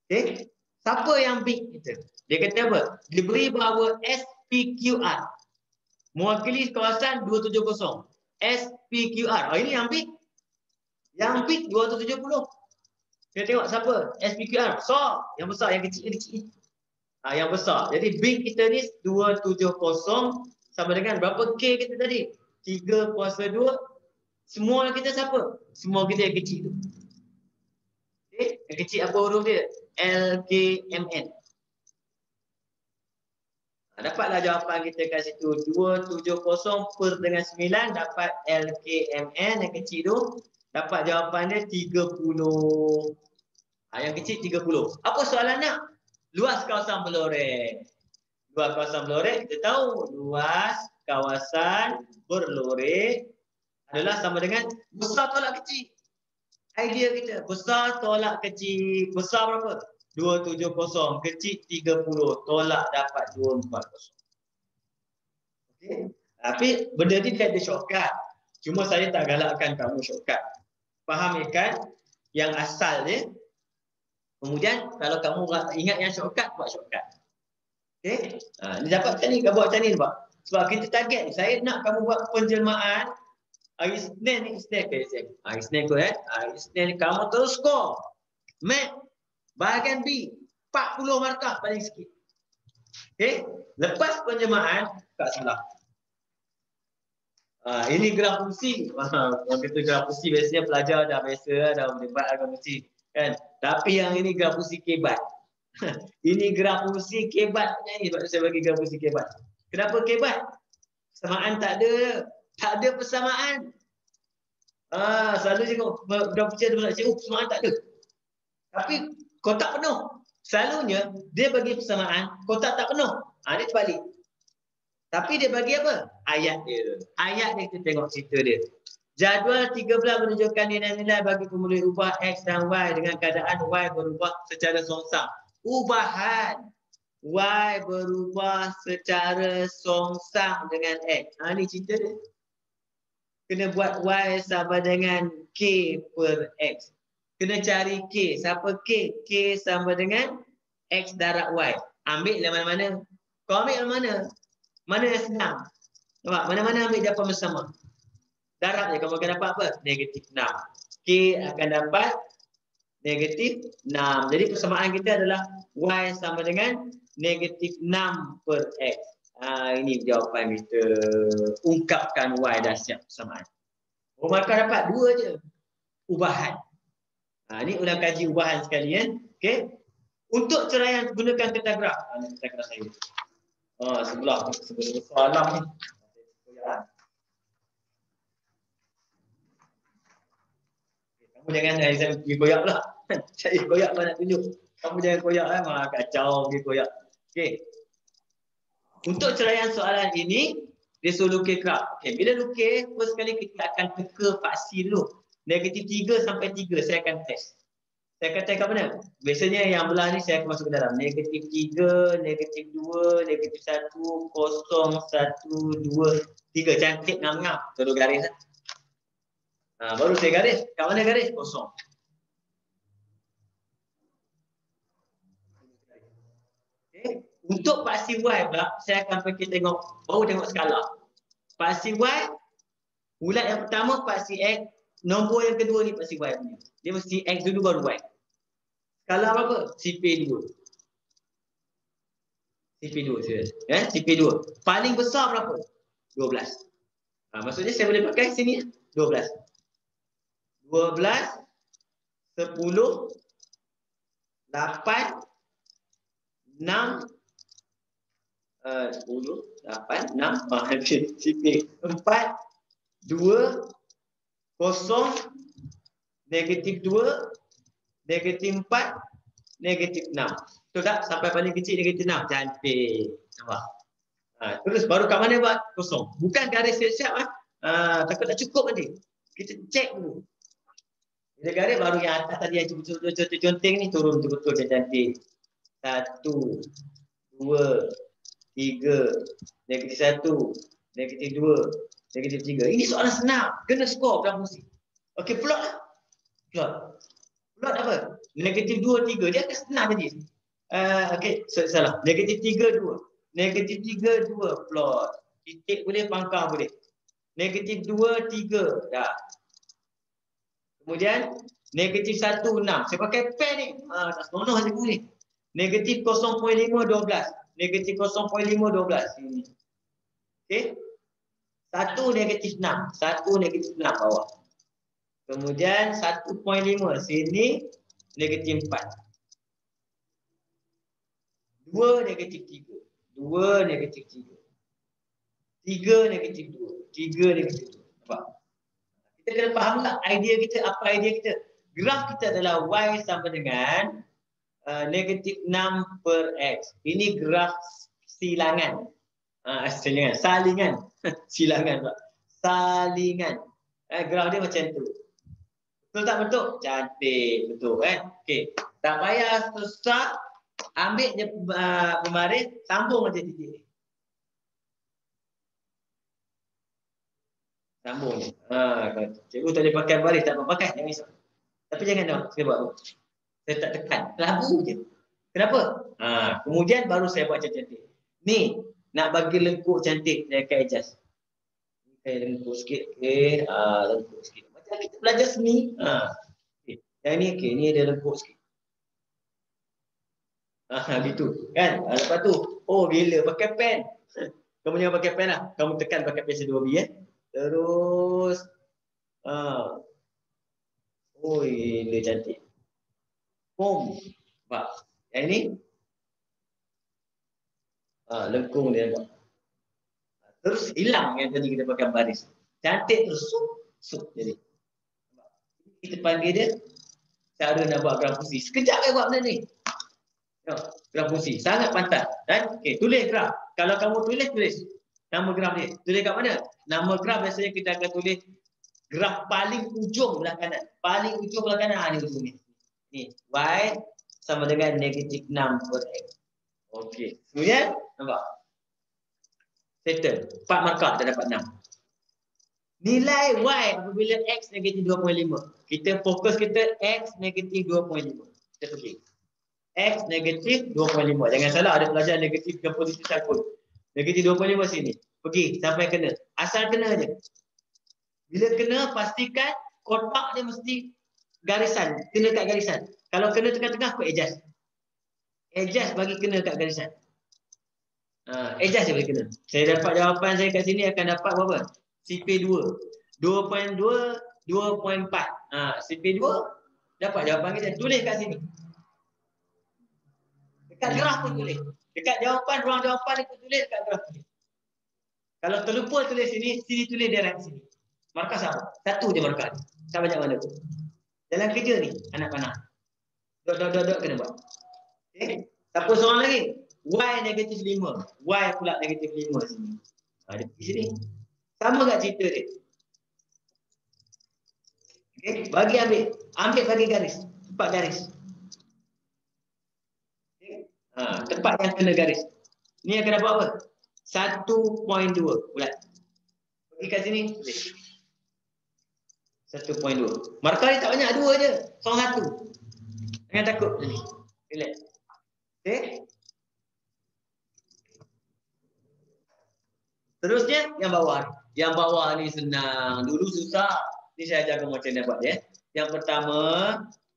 Okay. Siapa yang big kita? Dia kata apa? Diberi bahawa SPQR. Mewakili kawasan 270. SPQR. Ini yang big. Yang big 270. Kita tengok siapa? SPQR. Besar. Yang besar. Yang kecil. Yang besar. Jadi big kita ni 270 sama dengan berapa K kita tadi? 3 kuasa 2. Small kita siapa? Small kita yang kecil tu. Okay. Yang kecil apa huruf dia? LKMN. Dapatlah jawapan kita kat situ. 270 per dengan 9 dapat LKMN yang kecil tu. Dapat jawapan dia 30. Yang kecil 30. Apa soalan nak? Luas kawasan berloreng. Luas kawasan berloreng, kita tahu luas kawasan berloreng adalah sama dengan besar tolak kecil. Idea kita, besar tolak kecil. Besar berapa? 270. Kecil 30. Tolak dapat 240. Okay. Tapi benda ni dia ada shortcut. Cuma saya tak galakkan kamu shortcut. Faham kan? Yang asal dia. Kemudian kalau kamu ingat yang shortcut, buat shortcut. Okay? Ni dapat macam ni, kau buat macam ni nampak. Sebab kita target ni, saya nak kamu buat penjelmaan hari Isnin ni, hari Isnin tu hari Isnin ni kamu terus skor. Mat, bahagian B, 40 markah paling sikit. Okay? Lepas penjelmaan, kat sebelah. Ini graf fungsi. Orang kata graf fungsi biasanya pelajar dah biasa dah berdebat graf fungsi. Kan? Tapi yang ini graf fungsi kebat. Ini graf fungsi kebat ni, sebab saya bagi graf fungsi kebat. Kenapa kebat? Persamaan tak ada. Tak ada persamaan. Selalu cakap graf fungsi ada persamaan tak ada. Tapi kotak penuh. Selalunya dia bagi persamaan, kotak tak penuh. Dia terbalik. Tapi dia bagi apa? Ayat dia. Ayat dia kita tengok cerita dia. Jadual 13 menunjukkan nilai-nilai bagi formula ubah X dan Y dengan keadaan Y berubah secara songsang. Ubahan Y berubah secara songsang dengan X. Ini cerita dia. Kena buat Y sama dengan K per X. Kena cari K. Siapa K? K sama dengan X darab Y. Ambil yang mana-mana. Kau ambil yang mana? Mana yang senang? Nampak? Mana-mana ambil jawapan bersama. Darab je, kamu akan dapat apa? Negatif 6. K akan dapat negatif 6. Jadi persamaan kita adalah Y sama dengan negatif 6 per X. Ini jawapan kita. Ungkapkan Y dah siap persamaan. Markah dapat 2 je. Ubahan. Ini ulang kaji ubahan sekalian. Okay. Untuk ceraian gunakan kertas graf. Ini kertas graf saya. Sebelah soalan ni. Kamu jangan saya pergi koyak lah. Saya koyak lah nak tunjuk. Kamu jangan koyak lah. Kacau pergi koyak. Okay. Untuk ceraian soalan ini, dia suruh lukis graf. Okay. Bila lukis, first kali kita akan teka paksi dulu. Negatif 3 sampai 3 saya akan test. Saya akan test kat mana? Biasanya yang belah ni saya akan masuk ke dalam. Negatif 3, negatif 2, negatif 1, 0, 1, 2, 3. Cantik ngam-ngam. Terus garis lah. Baru saya garis. Kat mana garis? Kosong. Okay. Untuk paksi Y pula, saya akan pergi tengok, baru tengok skala. Paksi Y, bulat yang pertama paksi X, nombor yang kedua ni paksi Y punya. Dia mesti X dulu baru Y. Skala berapa? CP2. CP2 serius. CP2. Paling besar berapa? 12. Maksudnya saya boleh pakai sini 12. 12, 10, 8, 6, 10, 8, 6, CP 4, 2, 0, negatif 2, negatif 4, negatif 6. Betul tak? Sampai paling kecil negatif 6. Cantik. Nampak? Terus baru kat mana buat? Kosong. Bukan garis siap-siap. Takut tak cukup nanti. Kita cek dulu. Bila garis baru yang atas tadi yang betul-betul conteng ni turun betul-betul dia cantik. 1, 2, 3, negatif 1, negatif 2, negatif 3. Ini soalan senang. Kena skor dalam fungsi. Okey, plot lah. Plot. Plot apa? Negatif 2, 3. Dia akan senang tadi. Okey, salah. Negatif 3, 2. Negatif 3, 2. Plot. Titik boleh, pangkal boleh. Negatif 2, 3. Dah. Kemudian, negatif 1, 6. Saya pakai pen ni. Tak seronok saya ni. Negatif 0.5, 12. Negatif 0.5, 12. Sini. Okey. 1 negatif 6. 1 negatif 6 bawah. Kemudian 1.5 sini negatif 4. 2 negatif 3. 2 negatif 3. 3 negatif 2. 3 negatif 2. Nampak? Kita kena faham tak idea kita, apa idea kita. Graf kita adalah Y sama dengan negatif 6 per X. Ini graf silangan. Salingan. Silangan Pak. Salingan. Graf dia macam tu. Betul tak bentuk? Cantik. Betul kan? Okey. Tak payah susah. Ambil je pembaris. Sambung aja titik ni. Sambung je. Cikgu tak boleh pakai baris. Tak apa pakai. Jangan risau. Tapi jangan nak. Saya buat tu. Saya tak tekan. Lagu je. Kenapa? Kemudian baru saya buat cantik. Ni. Nak bagi lengkuk cantik. Saya akan adjust. Saya lengkuk sikit. Okay. Lengkuk sikit. Macam kita belajar seni. Okay. Yang ni, okay. Ni ada lengkuk sikit. Gitu. Kan? Lepas tu, oh gila. Pakai pen. Kamu jangan pakai pen lah. Kamu tekan pakai pensel 2B. Terus. Oh gila cantik. Boom. Nampak? Yang ni. Lengkung dia nampak. Terus hilang yang tadi kita pakai baris. Cantik terus sup jadi. Kita panggil dia cara nak buat graf fungsi. Sekejap saya buat benda ni. Graf fungsi. Sangat pantas. Okey, tulis graf. Kalau kamu tulis nama graf dia. Tulis kat mana? Nama graf biasanya kita akan tulis graf paling ujung belah kanan. Paling ujung belah kanan. Ni ujung ni. Ni Y sama dengan negatif 6 per X. Okey. Kemudian nampak? Settle. 4 markah dah dapat 6. Nilai Y apabila X negatif 2.5. Kita fokus kita X negatif 2.5. Kita pergi. X negatif 2.5. Jangan salah ada pelajar negatif dan positif takut. Negatif 2.5 sini. Pergi sampai kena. Asal kena je. Bila kena pastikan kotak dia mesti garisan. Kena kat garisan. Kalau kena tengah-tengah aku adjust. Adjust bagi kena kat garisan. Adjust je boleh kena. Saya dapat jawapan saya kat sini akan dapat berapa? CP2. 2.2, 2.4. CP2 dapat jawapan kita. Tulis kat sini. Dekat graf pun tulis. Dekat jawapan, ruang jawapan itu tulis dekat graf tulis. Kalau terlupa tulis sini, sini tulis direct sini. Markah sama. Satu je markah ni. Tak banyak mana pun. Dalam kerja ni, anak-anak. Dot kena buat. Okay. Siapa seorang lagi? Y negatif 5. Y pula negatif 5 sini. Dia pergi sini. Sama tak cerita dia? Okay. Bagi ambil. Ambil bagi garis. Tempat garis. Okay. Tempat yang kena garis. Ni akan dapat apa? 1.2 bulat. Pergi kat sini. 1.2. Markah ni tak banyak. 2 je. Seorang 1. Jangan takut. Relax. Okay. Terusnya yang bawah. Yang bawah ni senang. Dulu susah. Ni saya ajarkan macam mana buat dia. Yang pertama,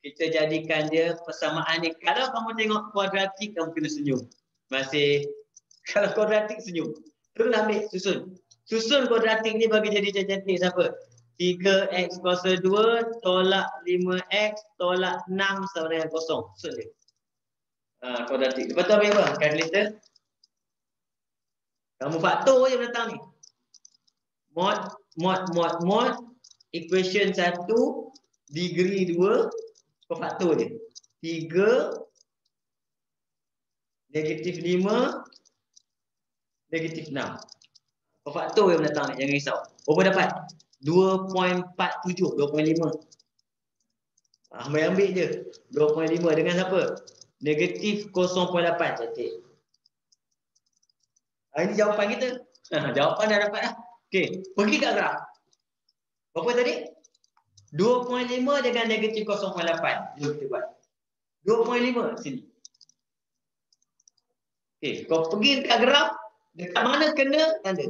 kita jadikan dia persamaan ni. Kalau kamu tengok kuadratik, kamu kena senyum. Masih. Kalau kuadratik, senyum. Terus ambil, susun. Susun kuadratik ni bagi jadi cantik siapa? 3x kuasa 2 tolak 5x tolak 6 sama dengan 0. Susun dia. Kuadratik. Lepas tu ambil apa? Kalkulator. Kamu faktor je datang ni. Mod. Equation 1, degree 2. Kau faktor je. 3, negatif 5, negatif 6. Kau faktor je datang ni. Jangan risau. Berapa dapat? 2.47, 2.5. Ambil je. 2.5 dengan apa? Negatif 0.8. Cantik. Ini jawapan kita. Jawapan dah dapat dah. Okey, pergi kat graf. Berapa tadi? 2.5 dengan negatif 0.8. Jom kita buat. 2.5 sini. Okey, kau pergi dekat graf. Dekat mana kena tanda.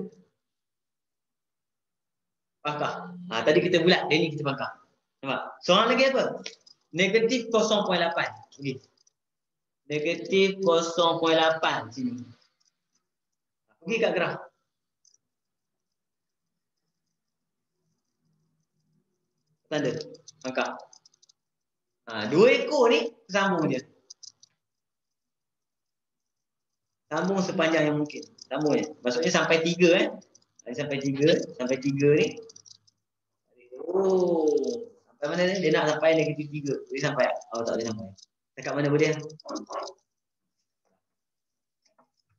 Pangkah. Tadi kita bulat, dia ni kita pangkah. Nampak? Soalan lagi apa? Negatif 0.8. Pergi. Negatif 0.8 sini. Pergi kat graf. Tanda. Pangkah. Dua ekor ni sambung je. Sambung sepanjang yang mungkin. Sambung je. Maksudnya sampai 3 Sampai 3 ni. Oh. Sampai mana ni? Dia nak sampai negatif 3. Boleh sampai tak? Oh, tak boleh sampai. Dekat mana boleh?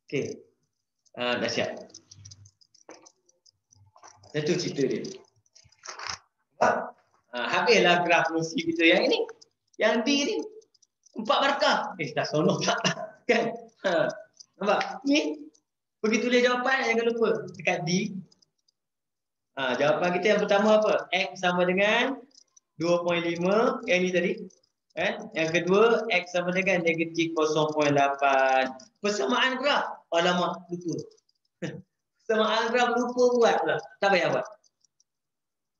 Okey. Dah siap. Itu cerita dia. Habislah graf fungsi kita yang ini. Yang D ni. 4 markah. Dah sonok tak? Kan? Nampak? Ni. Pergi tulis jawapan, jangan lupa. Dekat D. Jawapan kita yang pertama apa? X sama dengan 2.5. Yang ni tadi. Yang kedua, X sama dengan negatif 0.8. Persamaan graf. Alamak, lupa. Persamaan graf lupa buat pula. Tak payah buat.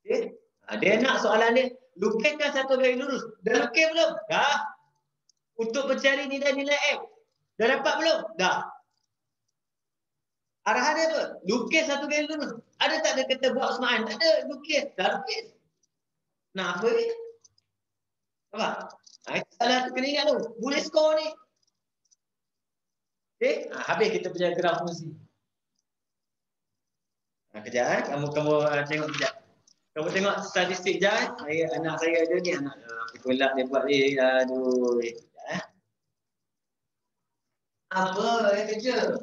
Okay. Dia nak soalan dia, lukiskan satu garis lurus. Dah lukis belum? Dah. Untuk mencari nilai-nilai X. Dah dapat belum? Dah. Arahan dia apa? Lukis satu garis lurus. Ada tak dia kata buat semaan? Tak ada. Lukis. Dah lukis. Nak apa ni? Nampak? Salah tu kena ingat tu. Boleh skor ni. Okay. Habis kita punya graf fungsi. Kejap. Kamu tengok kejap. Kamu tengok statistik je. Anak saya ada ni. Anak pelak dia buat ni. Aduh. Apa yang kerja?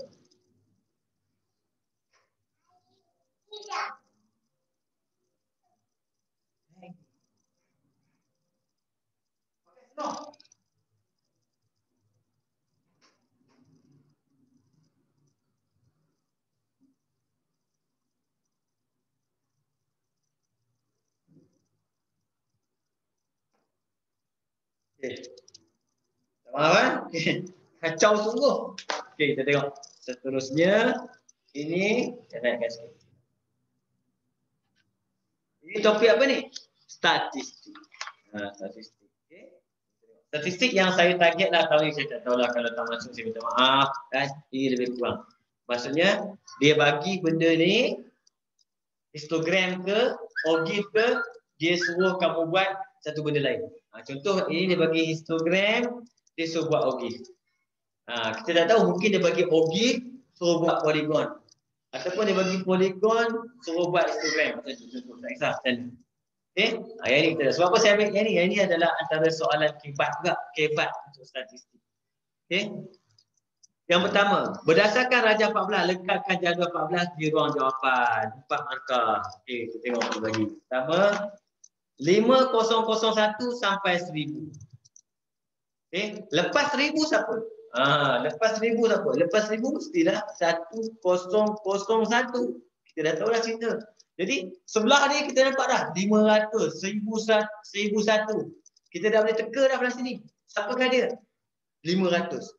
No. Okay. Faham kan? Kacau sungguh. Okey, kita tengok. Seterusnya, ini saya naikkan sikit. Ini topik apa ni? Statistik. Statistik. Okay. Statistik yang saya target lah tahun ni, saya tak tahulah kalau tak masuk saya minta maaf kan. Ini lebih kurang. Maksudnya, dia bagi benda ni histogram ke, ogif ke, dia suruh kamu buat satu benda lain. Contoh ini dia bagi histogram, dia suruh buat ogif. Kita tak tahu, mungkin dia bagi ogif, suruh buat poligon. Ataupun dia bagi poligon, suruh buat histogram. Contoh, tak kisah. Okay? Yang ini kita dah. Sebab apa saya ambil yang ini? Yang ini adalah antara soalan kebat juga. Kebat untuk statistik. Okay? Yang pertama, berdasarkan Rajah 14, lekatkan jadual 14 di ruang jawapan. 4 markah. Okay, kita tengok apa lagi. Pertama, 5001 sampai 1000. Okay, lepas 1000 siapa? Lepas 1000 siapa? Lepas 1000 mestilah 1001. Kita dah tahu dah cerita. Jadi, sebelah ni kita nampak dah 500, 1001. Kita dah boleh teka dah belah sini. Siapakah dia? 500.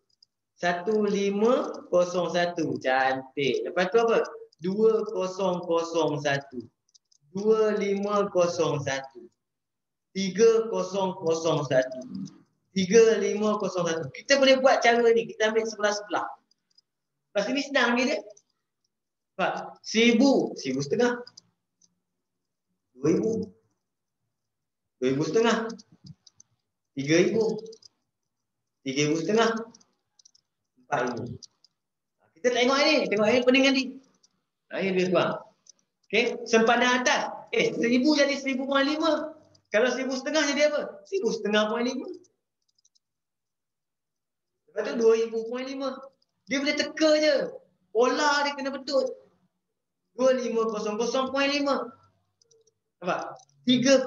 1501. Cantik. Lepas tu apa? 2001. 2501. 3001. 3501. Kita boleh buat cara ni. Kita ambil sebelah-sebelah. Lepas ni senang ni dia. 1000. 1000 setengah. 2000. 2000 setengah. 3000. 3000 setengah. 4000. Kita tengok ini. Tengok ini pening nanti. Ini lebih kurang. Okey. Sempadan atas. 1000 jadi 1000.5. Kalau 1000 setengah jadi apa? 1000 setengah.5. Lepas tu 2000.5. Dia boleh teka je. Pola dia kena betul. 2500.5. Nampak? 3000.5.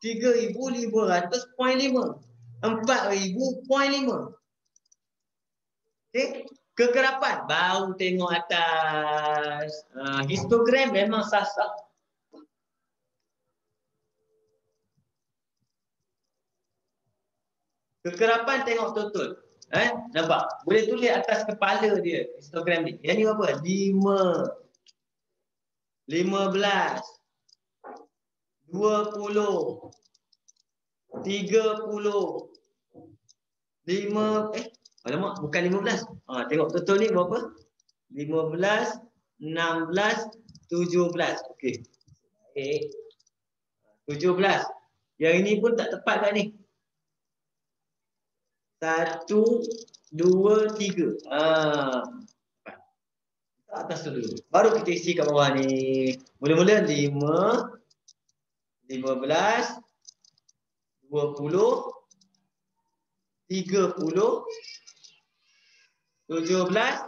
3,500.5. 4,000.5. Okey. Kekerapan baru tengok atas. Histogram memang sah-sah. Kekerapan tengok total. Nampak? Boleh tulis atas kepala dia histogram ni. Yang ni apa? 5, 15, 20, 30, 5, alamak, bukan 15. Tengok total ni berapa? 15, 16, 17. Okey. 17. Yang ini pun tak tepat kat ni. 1, 2, 3. Atas tu dulu. Baru kita isi kat bawah ni. Mula-mula 5, 15, 20, 30, 17, 3.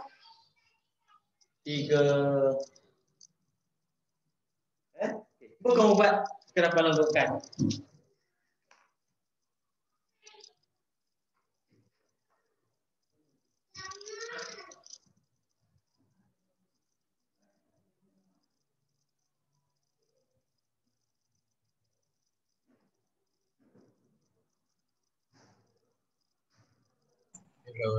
Cuba kamu buat kekerapan longgokan. Hello.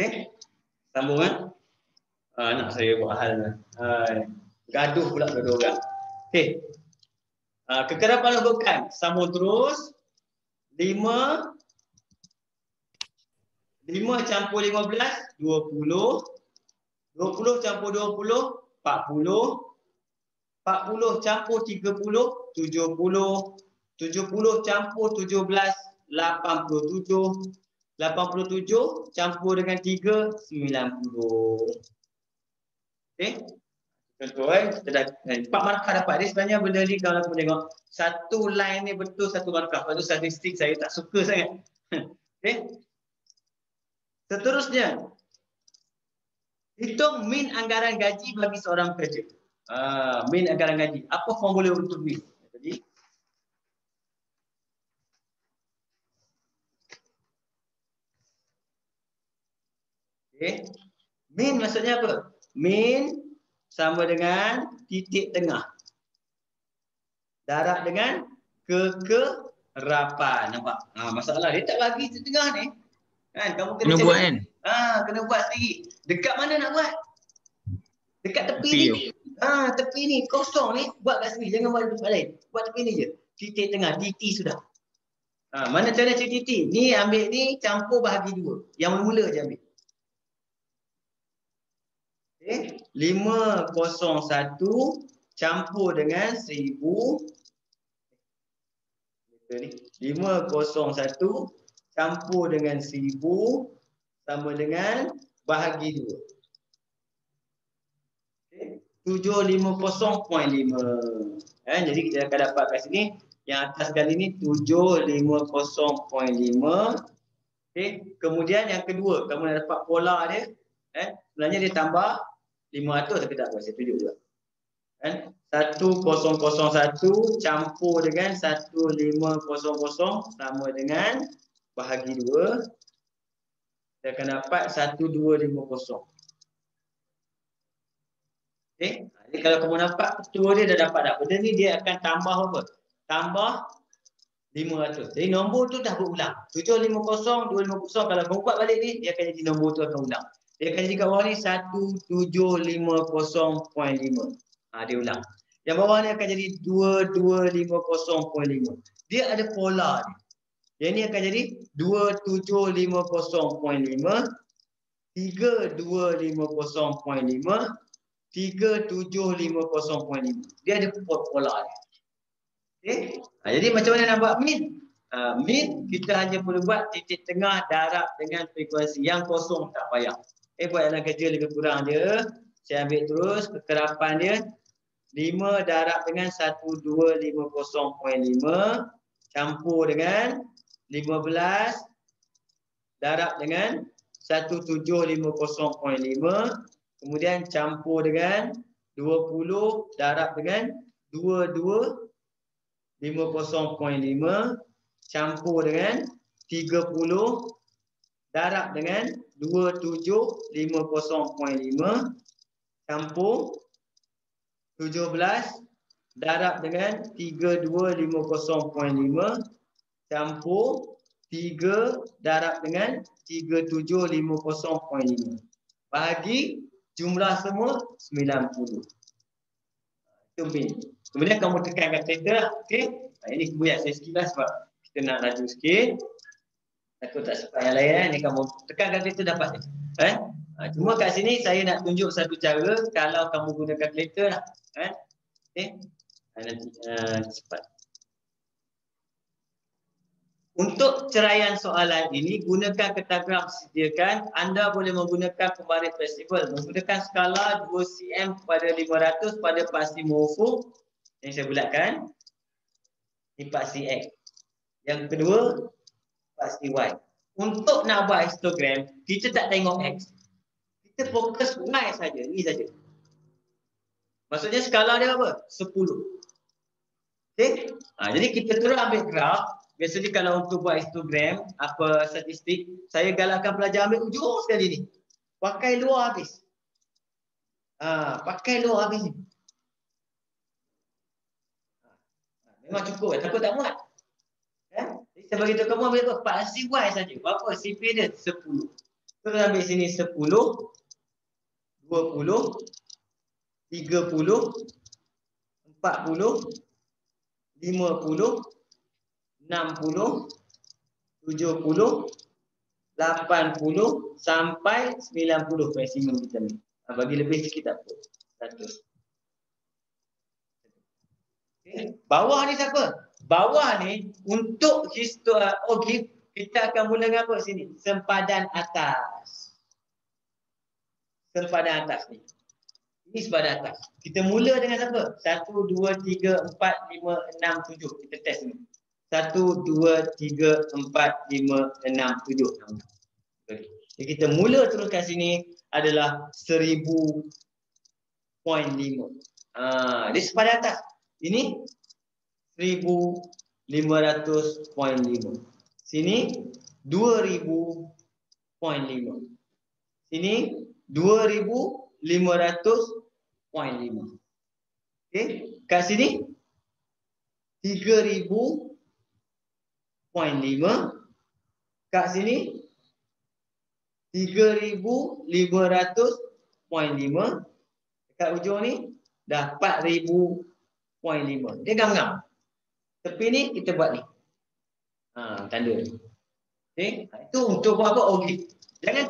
Okey. Sambung kan? Nak saya buat hal. Gaduh pula dua orang. Okey. Kekerapan longgokan. Sambung terus. 5 campur 15, 20. 20 campur 20, 40. 40 campur 30, 70. 70 campur 17, 87. 87 campur dengan 3, 90. Okey. Tuan-tuan, kita dah 4 markah dapat. Dia sebenarnya benda ni kalau aku tengok satu line ni betul satu markah. Lepas tu statistik saya tak suka sangat. Okey. Seterusnya, hitung min anggaran gaji bagi seorang pekerja. Min anggaran gaji. Apa formula untuk min? Jadi, okay. Min maksudnya apa? Min sama dengan titik tengah. Darab dengan kekerapan. Nampak? Masalah dia tak bagi titik tengah ni. Kan? Kamu kena buat kan? Kena buat sendiri. Dekat mana nak buat? Dekat tepi ni. Tepi ni kosong ni, buat kat sini. Jangan buat di tempat lain. Buat tepi ni je. Titik tengah, DT sudah. Mana cara cari titik? Ni ambil ni campur bahagi 2. Yang mula je ambil. Okay. 501 campur dengan 1000. 501 campur dengan 1000 sama dengan bahagi 2. Okay. 750.5. Jadi kita akan dapat kat sini. Yang atas kali ni 750.5. Okay. Kemudian yang kedua, kamu nak dapat pola dia. Sebenarnya dia tambah 500 tapi tak apa, saya tunjuk juga. 1001 campur dengan 1500 sama dengan bahagi 2. Kita akan dapat 1250. Okay. Jadi kalau kamu nampak ketua dia dah dapat dah. Benda ni dia akan tambah apa? Tambah 500. Jadi nombor tu dah berulang. 750, 250. Kalau kamu buat balik ni, dia akan jadi nombor tu akan ulang. Dia akan jadi kat bawah ni 1750.5. Dia ulang. Yang bawah ni akan jadi 2250.5. Dia ada pola dia. Yang ni akan jadi 2750.5, 3250.5, 3750.5. Dia ada pola dia. Okay. Jadi macam mana nak buat min? Min kita hanya perlu buat titik tengah darab dengan frekuensi. Yang kosong tak payah. Buat dalam kerja lebih kurang je. Saya ambil terus kekerapan dia. 5 darab dengan 1250.5 campur dengan 15 darab dengan 1750.5 kemudian campur dengan 20 darab dengan 2250.5 campur dengan 30 darab dengan 2750.5 campur 17 darab dengan 3250.5 campur 3 darab dengan 3750.5 bahagi jumlah semua 90. Itu min. Kemudian kamu tekan kalkulator. Okey. Ini kemudian saya skip lah sebab kita nak laju sikit. Aku tak sempat yang lain. Ini kamu tekan kalkulator dapat. Cuma kat sini saya nak tunjuk satu cara kalau kamu guna kalkulator lah. Okey. Nanti cepat. Untuk ceraian soalan ini, gunakan pentagram disediakan. Anda boleh menggunakan pembaris fleksibel. Menggunakan skala 2 cm pada 500 pada pasti mufuk. Yang saya bulatkan. Ini pasti X. Yang kedua, pasti Y. Untuk nak buat histogram, kita tak tengok X. Kita fokus Y saja. Ini saja. Maksudnya skala dia apa? 10. Okay? Jadi kita terus ambil graf. Biasanya kalau untuk buat histogram, apa statistik, saya galakkan pelajar ambil ujung sekali ni. Pakai luar habis. Pakai luar habis ni. Memang cukup. Takut tak muat. Jadi saya bagi tahu kamu ambil apa? Pasti Y saja. Berapa? CP dia 10. Kita ambil sini 10, 20, 30, 40, 50, 60, 70, 80 sampai 90 maksimum kita ni. Bagi lebih sikit tak apa. 100. Okay. Bawah ni siapa? Bawah ni untuk histogram kita akan mula dengan apa sini? Sempadan atas. Sempadan atas ni. Ini sempadan atas. Kita mula dengan siapa? 1, 2, 3, 4, 5, 6, 7. Kita test ni. 1, 2, 3, 4, 5, 6, 7. Jadi kita mula terus kat sini adalah 1000.5. Dia sepadan atas. Ini 1500.5. Sini 2000.5. Sini 2500.5. Okey, kat sini 3000.5. Kat sini 3500.5. Dekat ujung ni dah 4000.5. Dia gam-gam. Tepi ni kita buat ni. Tanda ni. Okey, itu untuk buat apa? Jangan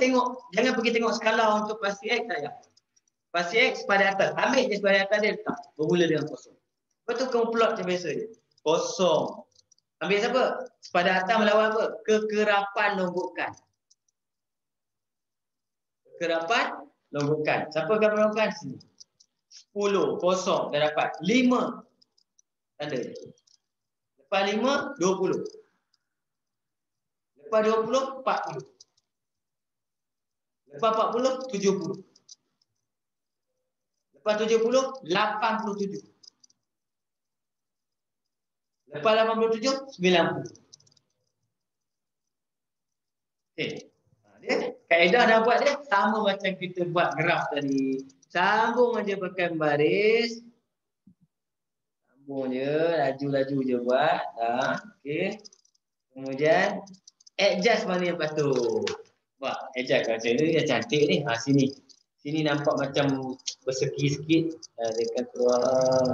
pergi tengok skala untuk pasti X saja. Pasti X pada atas. Ambil je pada atas dia letak. Bermula dengan kosong. Lepas tu kamu plot macam biasa je. Kosong. Ambil siapa? Sepada atas melawan apa? Kekerapan longgokan. Kekerapan longgokan. Siapa akan melakukan? Sini. 10. Kosong. Dah dapat. 5. Tanda. Lepas 5, 20. Lepas 20, 40. Lepas 40, 70. Lepas 70, 87. Lepas 87, 90. Okay. Dia, kaedah dah buat dia sama macam kita buat graf tadi. Sambung aja pakai baris. Sambung je, laju-laju je buat. Okey. Kemudian adjust mana yang patut. Buat adjust macam ni yang cantik ni. Sini. Sini nampak macam bersegi sikit. Dia akan keluar.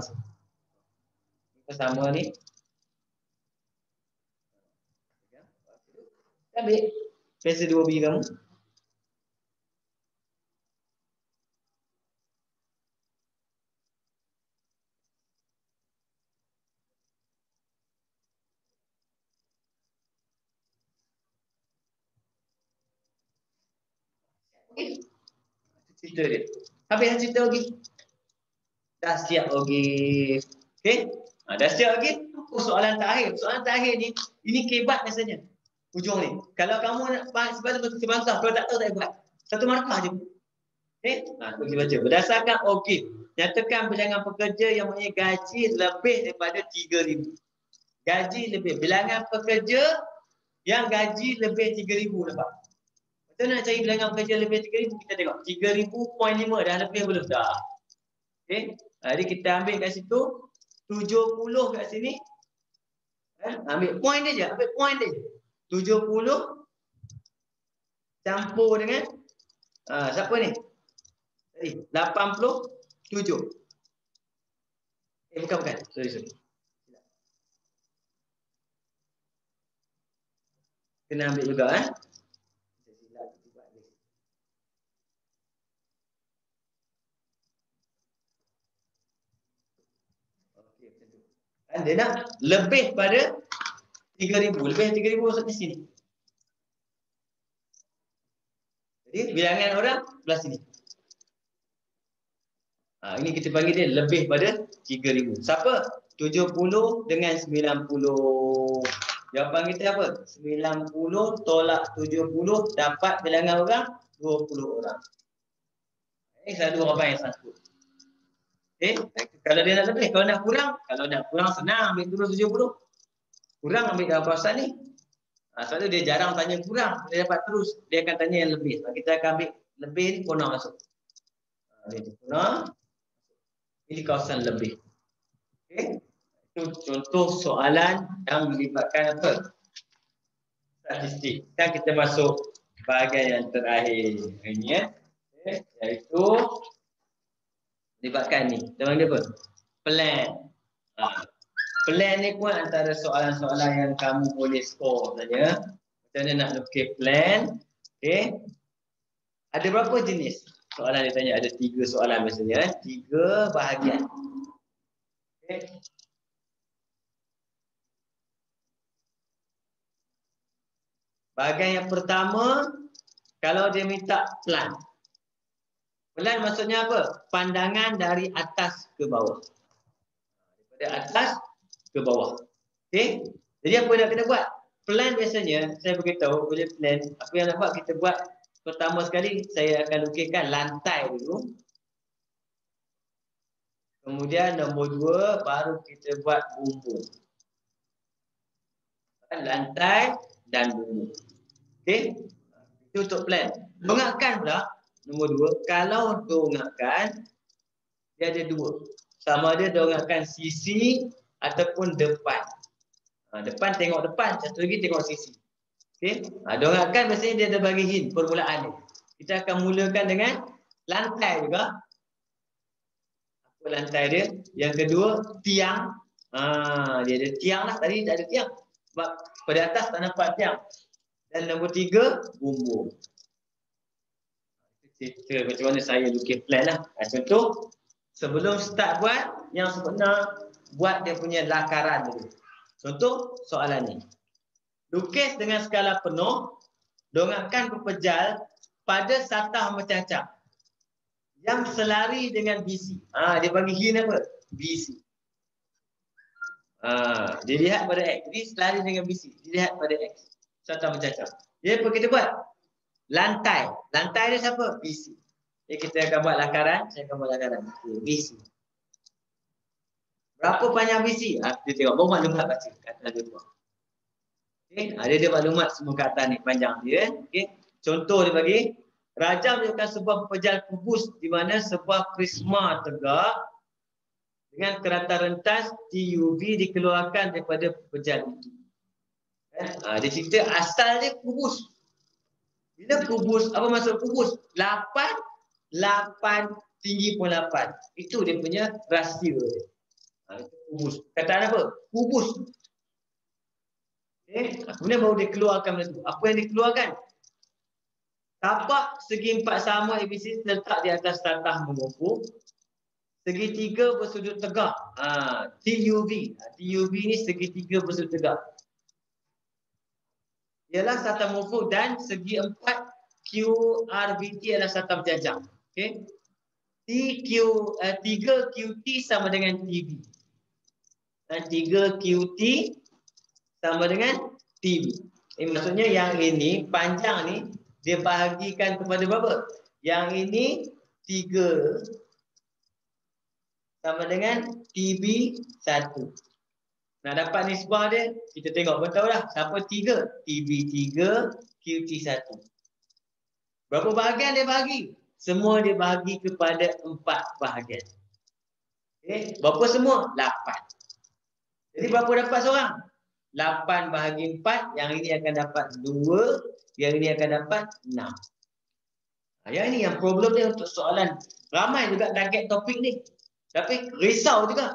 Kita sama ni. Ambil pensel 2B kamu. Okay. Cerita dia. Habis cerita lagi. Dah siap lagi. Okey. Dah siap lagi. Soalan terakhir. Soalan terakhir ni, ini kebat biasanya. Ujung ni. Kalau kamu nak sebab bangsa, kalau tak tahu tak buat. Satu markah je. Okey. Kita baca. Berdasarkan okey. Nyatakan bilangan pekerja yang mempunyai gaji lebih daripada 3,000. Gaji lebih. Bilangan pekerja yang gaji lebih 3,000 dapat. Kita nak cari bilangan pekerja lebih 3,000, kita tengok 3,000.5 dah lebih belum? Dah. Okey. Jadi kita ambil kat situ 70 kat sini. Ambil point dia je, ambil point dia. 70 campur dengan siapa ni? Tadi 87. Bukan. Sorry. Kena ambil juga Dia nak lebih pada 3,000. Lebih 3,000 maksudnya sini. Jadi bilangan orang belah sini. Ini kita panggil dia lebih pada 3,000. Siapa? 70 dengan 90. Jawapan kita apa? 90 tolak 70 dapat bilangan orang 20 orang. Selalu orang yang satu. Kalau dia nak lebih, kalau nak kurang senang, ambil turun 70. Kurang ambil dalam kawasan ni. Sebab tu dia jarang tanya kurang, dia dapat terus. Dia akan tanya yang lebih. Kita akan ambil lebih ni, kurang masuk. Kurang. Ini kawasan lebih. Okey. Itu contoh soalan yang melibatkan apa? Statistik. Sekarang kita masuk bahagian yang terakhir. Ini iaitu melibatkan ni. Kita panggil apa? Plan. Plan ni pun antara soalan-soalan yang kamu boleh score saja. Macam mana nak lukis plan. Okey. Ada berapa jenis? Soalan dia tanya ada 3 soalan biasanya. 3 bahagian. Okey. Bahagian yang pertama, kalau dia minta plan. Plan maksudnya apa? Pandangan dari atas ke bawah. Daripada atas ke bawah. Okey? Jadi apa yang nak kena buat? Plan biasanya, saya beritahu boleh plan. Apa yang nak buat, kita buat pertama sekali, saya akan lukiskan lantai dulu. Kemudian nombor 2, baru kita buat bumbung. Lantai dan bumbung. Okey? Itu untuk plan. Dongakkan pula, nombor 2, kalau dongakkan, dia ada 2. Sama ada dongakkan sisi ataupun depan. Depan tengok depan, satu lagi tengok sisi. Okey. Dongakkan biasanya dia ada bagi hint permulaan dia. Kita akan mulakan dengan lantai juga. Apa lantai dia? Yang kedua, tiang. Dia ada tiang lah. Tadi tak ada tiang. Sebab pada atas tak nampak tiang. Dan nombor 3, bumbung. cerita macam mana saya lukis plan lah. Contoh, sebelum start buat, yang sebenar buat dia punya lakaran dulu. Contoh soalan ni. Lukis dengan skala penuh, dongakkan pepejal pada satah mencacap yang selari dengan BC. Dia bagi hint apa? BC. Dilihat pada X. Ini selari dengan BC. Dilihat pada X. Satah mencacap. Jadi apa kita buat? Lantai. Lantai dia siapa? BC. Jadi kita akan buat lakaran. Saya akan buat lakaran. BC. Berapa panjang BC? Kita tengok. Baru maklumat baca. Kata dia buat. Okay. Dia maklumat semua kat atas ni. Panjang dia. Okay. Contoh dia bagi. Rajam menunjukkan sebuah pepejal kubus di mana sebuah prisma tegak dengan kerata rentas TUV dikeluarkan daripada pepejal itu. Dia cerita asal dia kubus. Bila kubus, apa maksud kubus? 8 tinggi pun 8. Itu dia punya rasio dia. Itu kubus. Kataan apa? Kubus. Okay. Kemudian baru dikeluarkan benda tu. Apa yang dikeluarkan? Tapak segi 4 sama ABC terletak di atas satah mengumpul. Segitiga bersudut tegak. TUV. TUV ni segitiga bersudut tegak. Ialah satah mengumpul dan segi 4 QRVT adalah satah berjajah. Okay. 3QT sama dengan TV. Dan 3QT sama dengan TV. Maksudnya yang ini, panjang ni, dia bahagikan kepada berapa? Yang ini 3 sama dengan TB1. Nak dapat nisbah dia, kita tengok pun tahu dah. Siapa 3? TB3, QT1. Berapa bahagian dia bahagi? Semua dia bahagi kepada 4 bahagian. Okay. Berapa semua? 8. Jadi berapa dapat seorang? 8 bahagi 4, yang ini akan dapat 2, yang ini akan dapat 6. Yang ini yang problem dia untuk soalan. Ramai juga target topik ni. Tapi risau juga.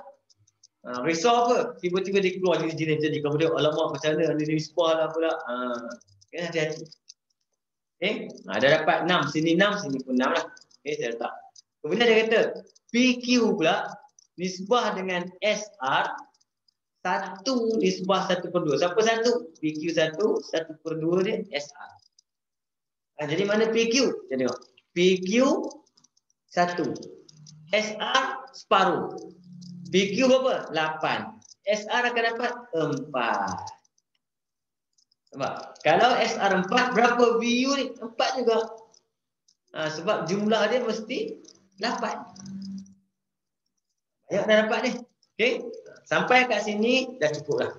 Risau apa? Tiba-tiba dia keluar jenis-jenis jadi. Kemudian alamak macam mana? Ada nisbah lah pula. Kena hati-hati. Okay. Dah dapat 6. Sini 6, sini pun 6 lah. Okay, saya letak. Kemudian dia kata, PQ pula nisbah dengan SR 1 nisbah 1/2. Siapa 1? PQ 1, 1/2 dia SR. Jadi mana PQ? Kita tengok. PQ 1. SR separuh. PQ berapa? 8. SR akan dapat 4. Sebab kalau SR 4, berapa VU ni? 4 juga. Sebab jumlah dia mesti 8. Banyak dah dapat ni. Okay. Sampai kat sini dah cukup lah.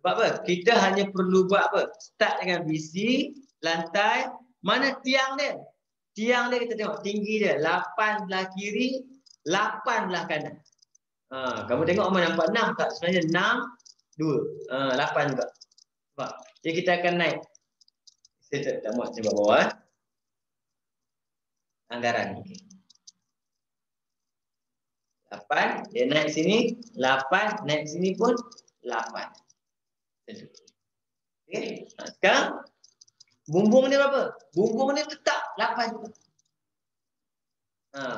Sebab apa? Kita hanya perlu buat apa? Start dengan BC, lantai. Mana tiang dia? Tiang dia kita tengok tinggi dia 8 belah kiri, 8 belah kanan. Kamu tengok mana nampak 6 tak? Sebenarnya 6, 2. 8 juga. Sebab jadi kita akan naik. Saya tak muat coba bawah. Anggaran. Okay. 8, dia naik sini, 8, naik sini pun 8. Okay. Sekarang bumbung dia berapa? Bumbung dia tetap 8 juga.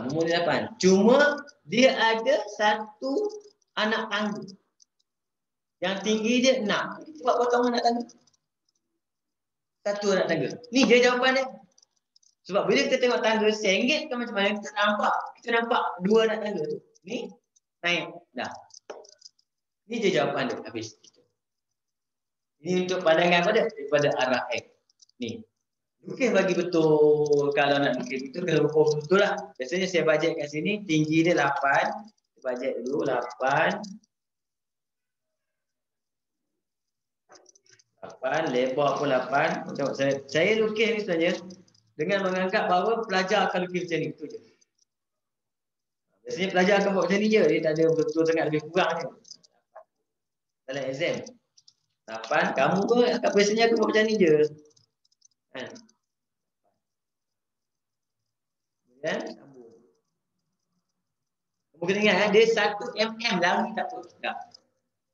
Bumbung dia 8. Cuma dia ada satu anak tangga. Yang tinggi dia 6. Kita buat potong anak tangga. Satu anak tangga. Ni dia jawapan dia. Sebab bila kita tengok tangga sengit kan macam mana kita nampak 2 anak tangga tu. Ni naik dah. Ni je jawapan dia habis. Ini untuk pandangan daripada arah X. Ni. Lukis bagi betul. Kalau nak lukis betul, kena ukur betul lah. Biasanya saya bajet kat sini, tinggi dia 8. Saya bajet dulu, 8. 8, lebar pun 8. Tengok saya lukis ni sebenarnya dengan menganggap bahawa pelajar akan lukis macam ni. Itu je. Biasanya pelajar akan buat macam ni je. Dia tak ada betul sangat lebih kurang je. Dalam exam. 8, kamu pun biasanya akan buat macam ni je. Kemudian sambung. Kamu kena ingat dia 1 mm lari tak apa. Tak.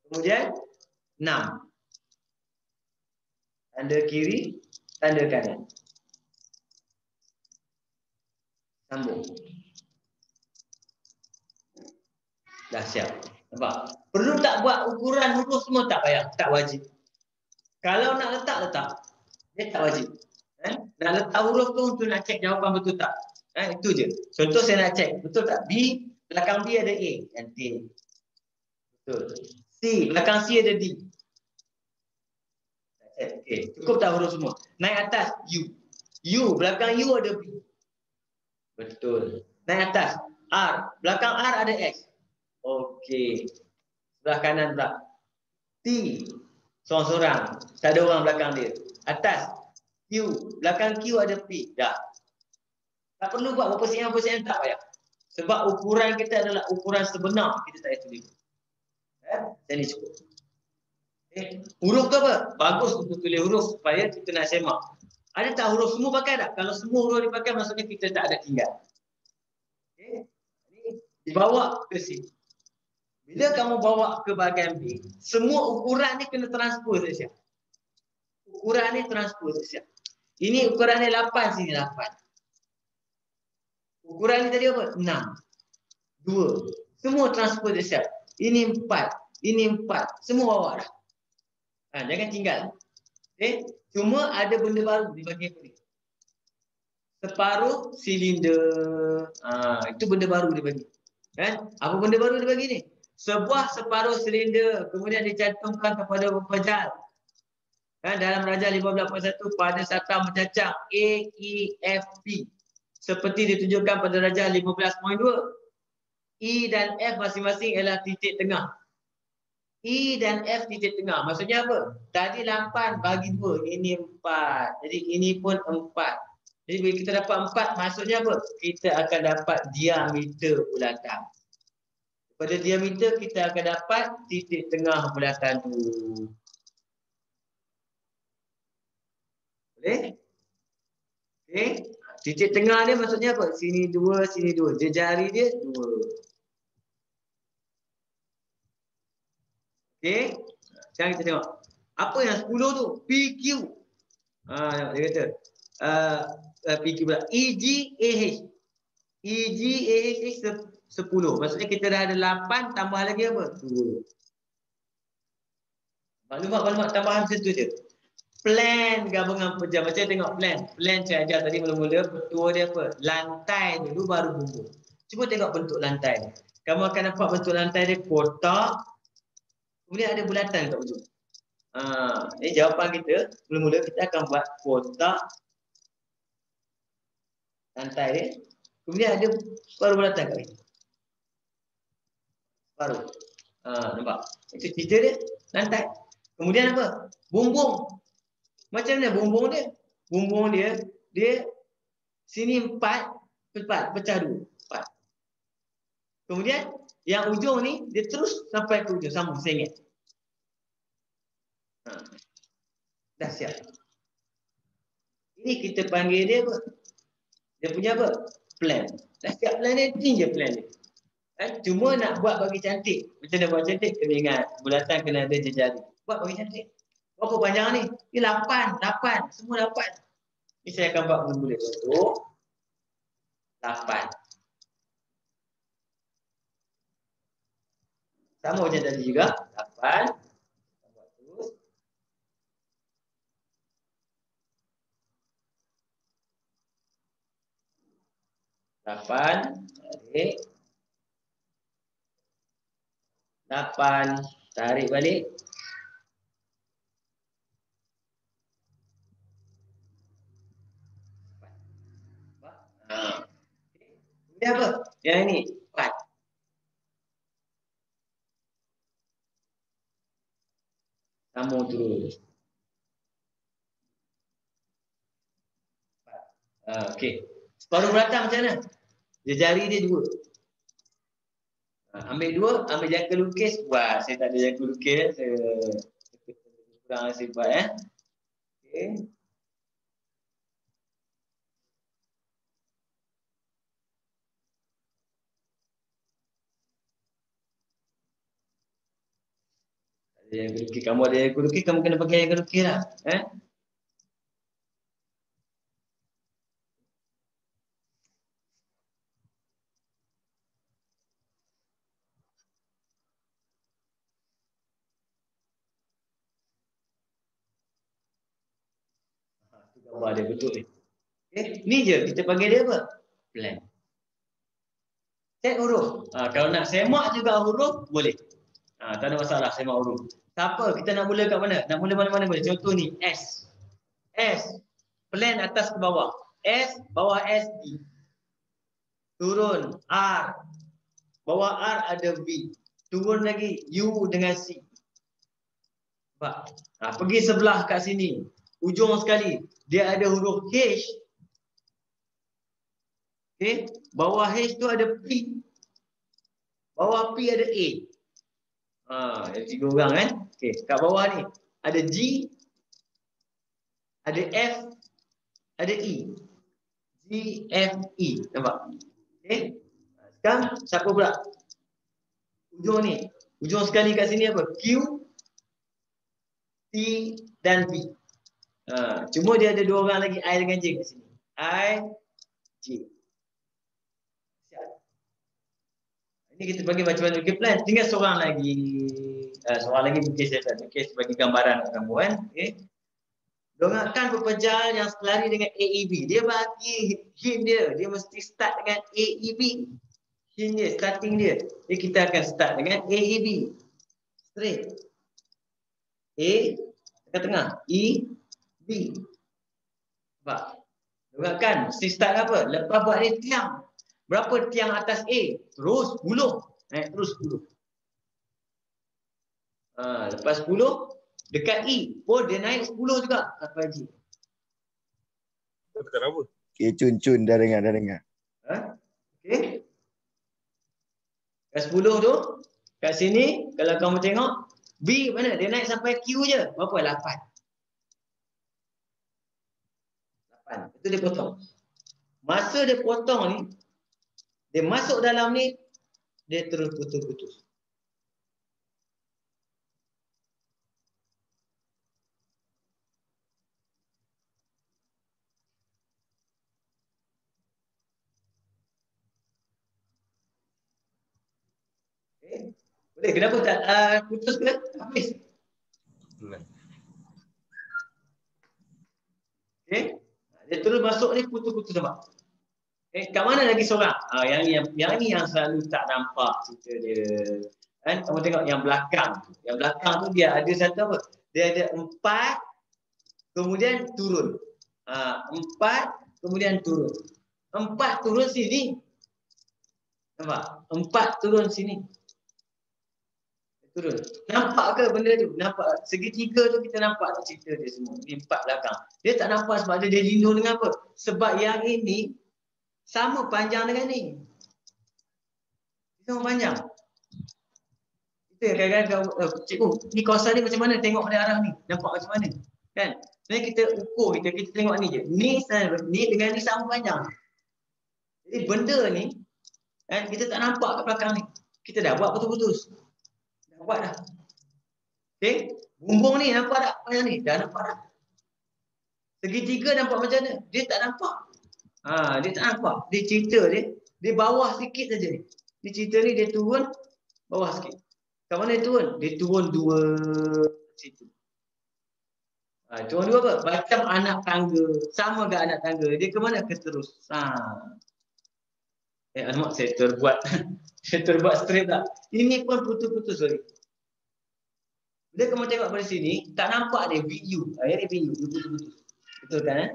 Kemudian 6. Tanda kiri, tanda kanan. Sambung. Dah siap. Nampak? Perlu tak buat ukuran huruf semua? Tak payah. Tak wajib. Kalau nak letak. Dia tak wajib. Nak letak huruf tu untuk nak cek jawapan betul tak. Itu je. Contoh saya nak cek. Betul tak? B, belakang B ada A. Cantik. Betul. C, belakang C ada D. Okay. Cukup tak huruf semua? Naik atas, U. U, belakang U ada B. Betul. Naik atas, R. Belakang R ada X. Okey. Sebelah kanan pula. T. Seorang-seorang. Tak ada orang belakang dia. Atas. Q. Belakang Q ada P. Dah. Tak perlu buat berapa persen tak payah. Sebab ukuran kita adalah ukuran sebenar. Kita tak payah tulis. Jadi cukup. Huruf tu apa? Bagus untuk tulis huruf supaya kita nak semak. Ada tak huruf semua pakai tak? Kalau semua huruf dipakai maksudnya kita tak ada tinggal. Dibawa ke sini. Bila kamu bawa ke bahagian B, semua ukuran ni kena transpose saja. Ukuran ni transpose saja. Ini ukuran ni 8, sini 8. Ukuran ni tadi apa? 6. 2. Semua transpose saja. Ini 4. Ini 4. Semua bawa dah. Jangan tinggal. Cuma ada benda baru di bahagian ni. Separuh silinder. Itu benda baru dia bagi. Apa benda baru dia bagi ni? Sebuah separuh silinder kemudian dicantumkan kepada pepejal. Dalam Rajah 15.1 pada sata mencacah A, E, F, P. Seperti ditunjukkan pada Rajah 15.2. E dan F masing-masing ialah titik tengah. E dan F titik tengah. Maksudnya apa? Tadi 8 bagi 2. Ini 4. Jadi ini pun 4. Jadi bila kita dapat 4, maksudnya apa? Kita akan dapat diameter bulatan. Pada diameter kita akan dapat titik tengah bulatan tu. Boleh? Okey. Titik tengah ni maksudnya apa? Sini 2, sini 2. Jari dia 2. Okey. Sekarang kita tengok. Apa yang 10 tu? PQ. Dia kata. PQ pula. EGAH. EGAH 10. Maksudnya kita dah ada 8 tambah lagi apa? 2. Maklumat tambahan macam tu je. Plan gabungan pejam. Macam tengok plan. Plan saya ajar tadi mula-mula. Petua dia apa? Lantai dulu baru bumbung. Cuba tengok bentuk lantai ni. Kamu akan nampak bentuk lantai dia kotak. Kemudian ada bulatan kat ujung. Ini jawapan kita. Mula-mula kita akan buat kotak lantai dia. Kemudian ada separuh bulatan kat sini. Separuh. Nampak? Itu cerita dia. Lantai. Kemudian apa? Bumbung. Macam mana bumbung dia? Bumbung dia sini 4, pecah 2. 4. Kemudian yang ujung ni dia terus sampai ke ujung. Sambung, saya ingat. Dah siap. Ini kita panggil dia apa? Dia punya apa? Plan. Dah siap plan dia, ni je plan dia. Cuma nak buat bagi cantik. Macam nak buat cantik, kena ingat. Bulatan kena ada jejari. Buat bagi cantik. Berapa panjang ni? Ni 8. Semua 8. Ni saya akan buat mula-mula. Contoh. 8. Sama macam tadi juga. 8. 8. Tarik. 8. Tarik balik. Ini apa? Yang ini 4. Sambung terus. Okey. Separuh bulatan macam mana? Jari dia 2. Ambil 2, ambil jangka lukis. Wah, saya tak ada jangka lukis. Saya kurang asyik buat. Okey. Jangka lukis. Kamu ada jangka lukis, kamu kena pakai jangka lukis lah. Gambar dia betul ni. Okay. Ni je kita panggil dia apa? Plan. Set huruf. Kalau nak semak juga huruf, boleh. Tak ada masalah semak huruf. Tak apa, kita nak mula kat mana? Nak mula mana-mana boleh. Contoh ni, S. S. Plan atas ke bawah. S, bawah S, D. Turun, R. Bawah R ada V. Turun lagi, U dengan C. Nampak? Pergi sebelah kat sini. Ujung sekali, dia ada huruf H. Okay. Bawah H tu ada P. Bawah P ada A. Ada 3 orang kan. Okay. Kat bawah ni ada G, ada F, ada E. G, F, E. Nampak? Okay. Sekarang siapa pula? Ujung ni. Ujung sekali kat sini apa? Q, T dan B. Cuma dia ada 2 orang lagi, I dengan J kat sini. I, J. Ini kita bagi macam mana okay, plan. Tinggal seorang lagi. Seorang lagi mungkin saya tak sebagai gambaran kamu kan. Okay. Dongakkan pepejal yang selari dengan AEB. Dia bagi hint dia. Dia mesti start dengan AEB. Hint dia, starting dia. Jadi kita akan start dengan AEB. Straight. A, dekat tengah. E, B. Nampak? Dongakkan. Mesti start apa? Lepas buat dia tiang. Berapa tiang atas A? Terus 10. Naik terus 10. Lepas 10, dekat E. Oh, dia naik 10 juga. Sampai G. Dekat apa? Okay, cun. Dah dengar. Okay. Kat 10 tu, kat sini, kalau kamu tengok, B mana? Dia naik sampai Q je. Berapa? 8. Itu dia potong. Masa dia potong ni, dia masuk dalam ni, dia terus putus-putus. Okay. Boleh? Kenapa tak putus ke? Habis. Okay. Dia terus masuk ni, putus-putus nampak. Kat mana lagi seorang? Yang ni yang selalu tak nampak cerita dia. Kan? Kamu tengok yang belakang. Yang belakang tu dia ada satu apa? Dia ada 4, kemudian turun. 4, kemudian turun. 4 turun sini. Nampak? 4 turun sini. Turun. Nampak ke benda tu? Nampak. Segitiga tu kita nampak tak cerita dia semua. Ni 4 belakang. Dia tak nampak sebab dia lindung dengan apa? Sebab yang ini sama panjang dengan ni. Sama panjang. Kita kadang-kadang, cikgu, ni kawasan ni macam mana? Tengok dari arah ni. Nampak macam mana? Kan? Sebenarnya kita ukur, kita tengok ni je. Ni dengan ni sama panjang. Jadi benda ni, kan, kita tak nampak kat belakang ni. Kita dah buat putus-putus. Dah buat dah. Okay? Bumbung ni nampak tak panjang ni? Dah nampak dah. Segitiga nampak macam mana? Dia tak nampak. Dia tak nampak. Dia cerita dia bawah sikit saja ni. Dia cerita ni dia turun bawah sikit. Kat mana dia turun? Dia turun 2 situ. Turun 2 apa? Macam anak tangga. Sama ke anak tangga. Dia ke mana? Keterus. Alamak, saya terbuat straight tak? Ini pun putus-putus sorry. Bila kamu tengok pada sini, tak nampak dia VU. Ini VU, dia putus-putus. Betul kan?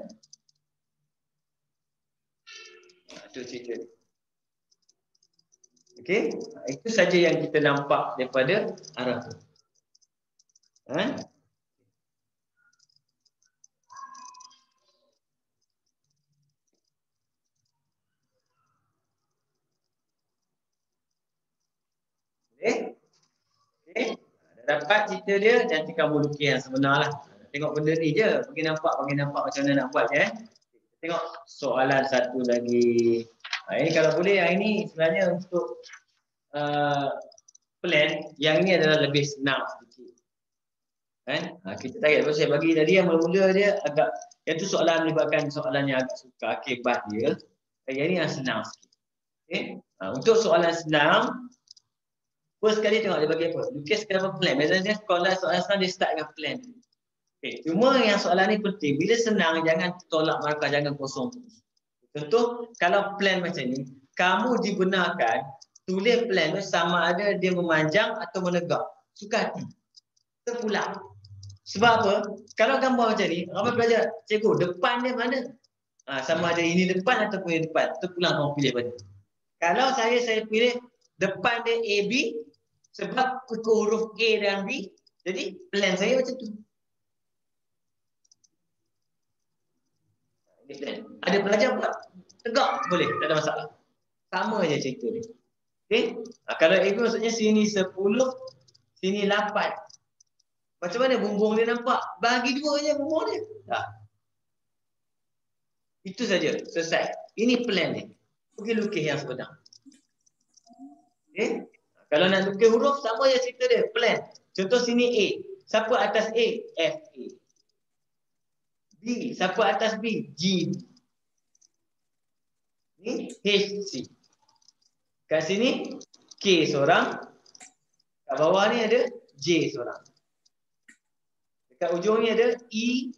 Itu cerita. Okey, itu saja yang kita nampak daripada arah tu. Okey. Dah dapat cerita dia, nanti kamu lukis yang sebenar lah. Tengok benda ni je, bagi nampak macam mana nak buat je. Tengok soalan satu lagi. Ini kalau boleh, yang ini sebenarnya untuk plan, yang ini adalah lebih senang sedikit. Kan? Kita tarik, saya bagi tadi yang mula dia agak, yang tu soalan melibatkan soalan yang agak sukar, akibat dia. Yang ini yang senang sikit. Okay? Untuk soalan senang, first kali tengok dia bagi apa? Lukis kenapa plan. Biasanya sekolah soalan senang dia start dengan plan. Cuma yang soalan ni penting. Bila senang, jangan tolak markah, jangan kosong. Contoh, kalau plan macam ni, kamu dibenarkan tulis plan tu sama ada dia memanjang atau menegak. Suka hati. Terpulang. Sebab apa? Kalau gambar macam ni, ramai pelajar, cikgu, depan dia mana? Sama ada ini depan ataupun ini depan. Terpulang kamu pilih mana. Kalau saya pilih depan dia A, B, sebab ikut huruf A dan B, jadi plan saya macam tu. Ada pelajar buat tegak, boleh, tak ada masalah. Sama je cerita ni. Okay? Kalau AB maksudnya sini 10, sini 8. Macam mana bumbung dia nampak? Bagi dua je bumbung dia. Dah. Itu saja, selesai. Ini plan ni. Pergi lukis yang sebenar. Okay? Kalau nak lukis huruf, sama je cerita dia. Plan. Contoh sini A. Siapa atas A? F A. B. Siapa atas B? G. Ni H C. Kat sini K seorang. Kat bawah ni ada J seorang. Dekat ujung ni ada E.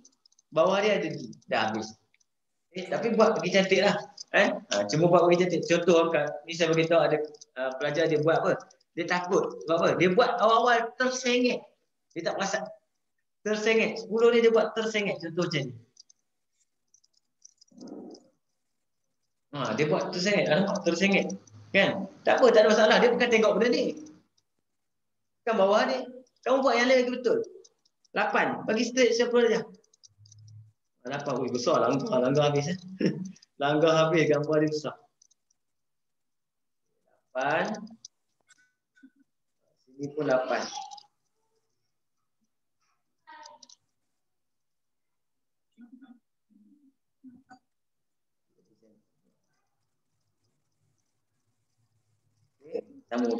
Bawah dia ada D. Dah habis. Tapi buat pergi cantik lah. Cuma buat pergi cantik. Contoh ni saya beritahu ada pelajar dia buat apa. Dia takut. Sebab apa? Dia buat awal-awal tersengit. Dia tak perasan. Tersengit. 10 ni dia buat tersengit. Contoh macam ni. Dia buat tersengit. Alamak, tersengit. Kan? Tak apa, tak ada masalah. Dia bukan tengok benda ni. Kan bawah ni. Kamu buat yang lain lagi betul. 8. Bagi straight siapa saja. 8. Ui, besar. Langgar habis. Langgar habis. Gambar dia besar. 8. Sini pun 8. Sama.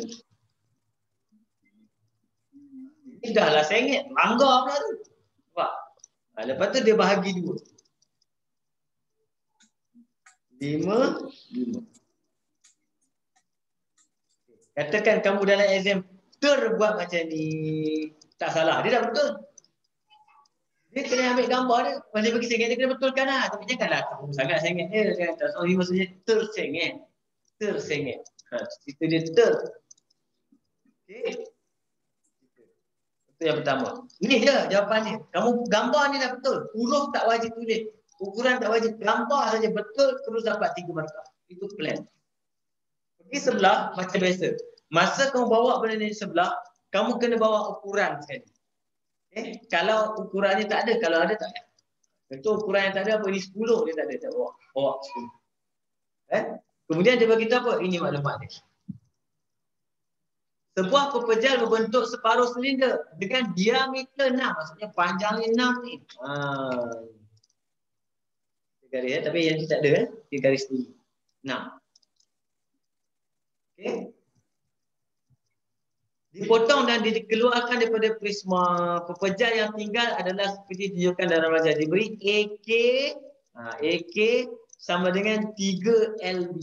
Ini dah lah sengit. Langgar pula tu. Nampak? Lepas tu dia bahagi 2. 5. Katakan kamu dalam exam terbuat macam ni. Tak salah. Dia dah betul. Dia kena ambil gambar dia. Masa bagi sengit dia kena betulkan lah. Tapi janganlah kamu sangat sengit dia. Tak tahu maksudnya tersengit. Tersengit. Cerita dia ter. Okay. Itu yang pertama. Ini dia jawapan dia. Kamu gambar ni dah betul. Huruf tak wajib tulis. Ukuran tak wajib. Gambar saja betul terus dapat 3 markah. Itu plan. Pergi sebelah macam biasa. Masa kamu bawa benda ni sebelah, kamu kena bawa ukuran sekali. Kalau ukuran ni tak ada, kalau ada tak ada. Contoh ukuran yang tak ada apa? Ini 10, dia tak ada. Tak bawa 10. Kemudian dia bagi tahu apa? Ini maklumat dia. Sebuah pepejal membentuk separuh silinder dengan diameter 6. Maksudnya panjangnya 6 ni. Garis, tapi yang ni tak ada. Dia garis ni. 6. Okay. Dipotong dan dikeluarkan daripada prisma. Pepejal yang tinggal adalah seperti ditunjukkan dalam rajah. Diberi AK. AK sama dengan 3 LB.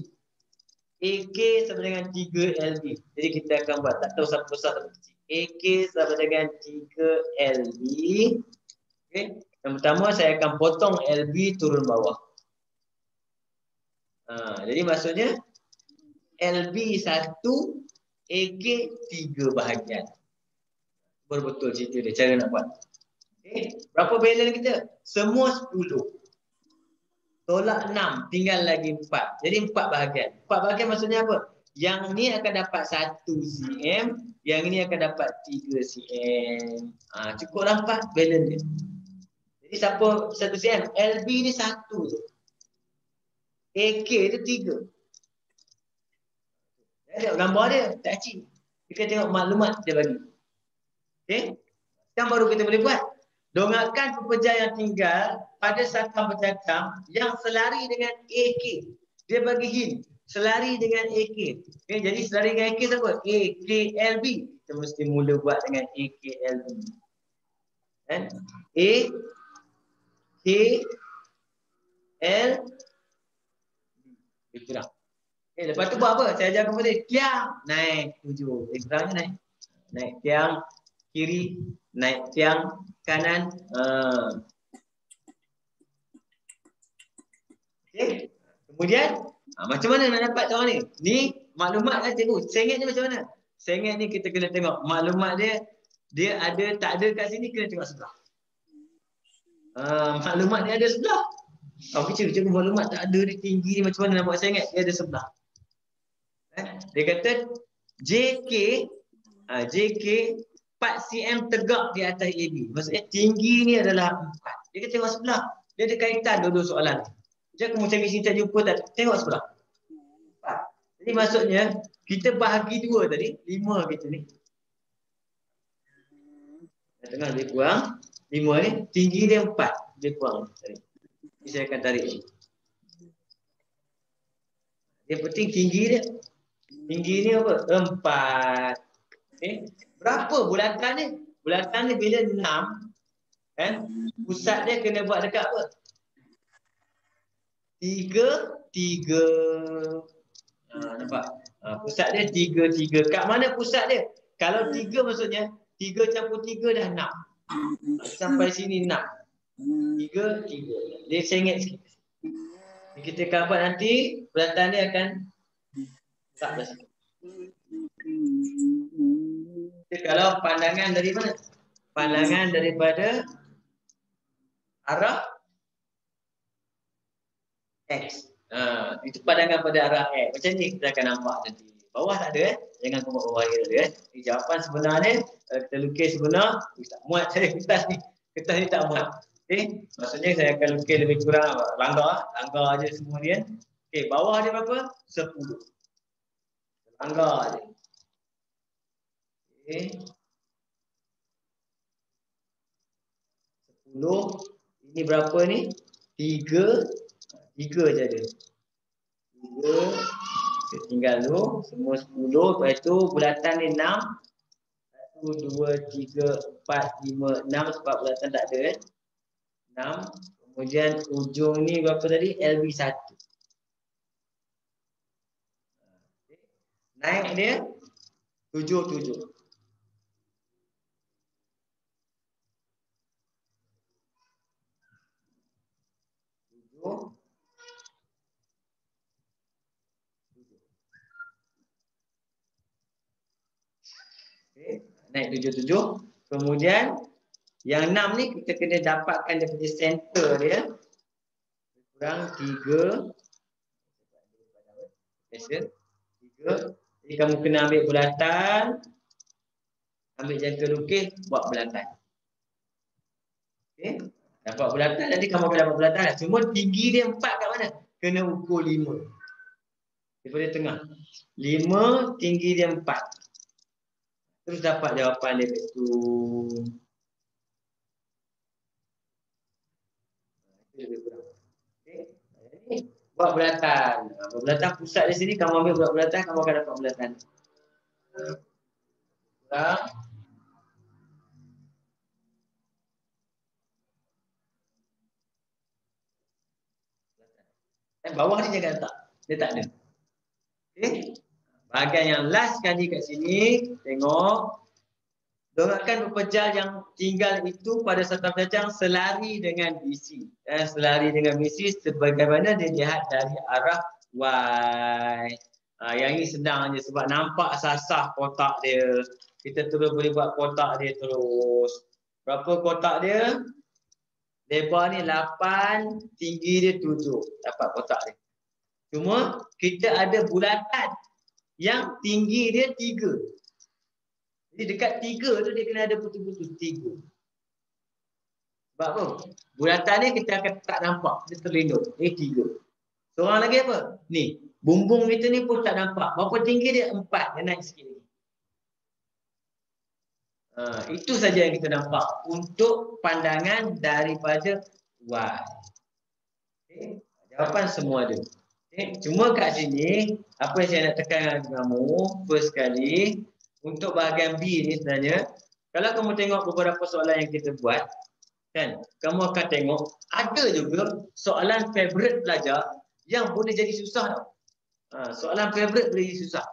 AK sama dengan 3 LB. Jadi kita akan buat. Tak tahu siapa besar atau kecil. AK sama dengan 3 LB. Okay. Yang pertama saya akan potong LB turun bawah. Jadi maksudnya LB 1, AK 3 bahagian. Betul cerita dia, cara nak buat. Okay. Berapa balance kita? Semua 10. Tolak 6, tinggal lagi 4. Jadi 4 bahagian. 4 bahagian maksudnya apa? Yang ni akan dapat 1 cm, yang ini akan dapat 3 cm. Cukuplah 4 balance dia. Jadi siapa 1 cm? LB ni 1 je. AK tu 3. Tengok gambar dia, tak cik. Kita tengok maklumat dia bagi. Okay? Sekarang baru kita boleh buat. Dongakkan pepejal yang tinggal pada sakam bercakam yang selari dengan AK. Dia bagi hint. Selari dengan AK. Okay? Jadi selari dengan AK siapa? AKLB. Kita mesti mula buat dengan AKLB. A, K, L, B. Kurang. Lepas tu buat apa? Saya ajar kepada kiang. Naik 7. Kurangnya naik. Naik kiang kiri naik tiang kanan. Okay. Kemudian macam mana nak dapat cara ni? Ni maklumat kan cikgu. Sengit ni macam mana? Sengit ni kita kena tengok maklumat dia ada tak ada kat sini, kena tengok sebelah. Maklumat dia ada sebelah. Cikgu maklumat tak ada, dia tinggi ni macam mana nak buat sengit? Dia ada sebelah. Dia kata JK 4 cm tegak di atas AB. Maksudnya tinggi ni adalah 4. Dia kata tengok sebelah. Dia ada kaitan dua-dua soalan. Jadi kamu cari sini tak jumpa tak? Tengok sebelah. 4. Jadi maksudnya kita bahagi 2 tadi, 5 kita ni. Tengah dia kurang 5 ni, tinggi dia 4. Dia kurang tadi. Ini saya akan tarik ni. Yang penting tinggi dia. Tinggi ni apa? 4. Okay. Berapa bulatan ni? Bulatan ni bila 6, kan? Pusat dia kena buat dekat apa? 3. Nampak? Pusat dia 3. Kat mana pusat dia? Kalau 3 maksudnya 3 campur 3 dah 6. Sampai sini 6. 3. Dia sengit sikit. Kita akan buat nanti, bulatan dia akan tak bersih. Kalau pandangan dari mana? Pandangan daripada arah X. Itu pandangan pada arah X. Macam ni kita akan nampak nanti. Bawah tak ada Jangan kau buat bawah dia jawapan sebenarnya kita lukis sebenar, tak muat saya kertas ni. Kertas ni tak muat. Okey, maksudnya saya akan lukis lebih kurang langgar aja semua dia. Okey, bawah dia berapa? 10. Langgar aja. Okey. 10. Ini berapa ni? 3 je ada. 3. Kita tinggal dulu. Semua 10. Lepas tu bulatan ni 6. 1, 2, 3, 4, 5, 6. Sebab bulatan tak ada kan. 6. Kemudian ujung ni berapa tadi? LB1. Naik dia 7. Okay. Naik 7. Kemudian yang 6 ni kita kena dapatkan daripada center dia. Kurang 3. 3. Jadi kamu kena ambil bulatan. Ambil jangka lukis, buat bulatan. Okay. Dapat bulatan, nanti kamu akan dapat bulatan. Cuma tinggi dia 4 kat mana? Kena ukur 5. Daripada tengah. 5, tinggi dia 4. Terus dapat jawapan dia itu. Okay. Buat bulatan. Bulatan pusat di sini, kamu ambil buat bulatan, kamu akan dapat bulatan. Bawah ni jangan letak. Dia tak ada. Okay. Bahagian yang last sekali kat sini, tengok. Dorakan pepejal yang tinggal itu pada satu pejal selari dengan BC. Selari dengan BC sebagaimana dilihat dari arah Y. Yang ini senang je sebab nampak sasah kotak dia. Kita terus boleh buat kotak dia terus. Berapa kotak dia? Lebar ni 8, tinggi dia 7. Dapat kotak dia. Cuma kita ada bulatan yang tinggi dia 3. Jadi dekat 3 tu dia kena ada betul-betul 3. Sebab apa? Bulatan ni kita akan tak nampak. Dia terlindung. Ini 3. Seorang lagi apa? Ni. Bumbung kita ni pun tak nampak. Berapa tinggi dia? 4. Dia naik sikit lagi. Itu saja yang kita nampak untuk pandangan daripada Y. Okay. Jawapan semua ada. Okay. Cuma kat sini, apa yang saya nak tekan kamu, first kali, untuk bahagian B ni sebenarnya, kalau kamu tengok beberapa soalan yang kita buat, kan, kamu akan tengok ada juga soalan favorite pelajar yang boleh jadi susah tau. Soalan favorite boleh jadi susah.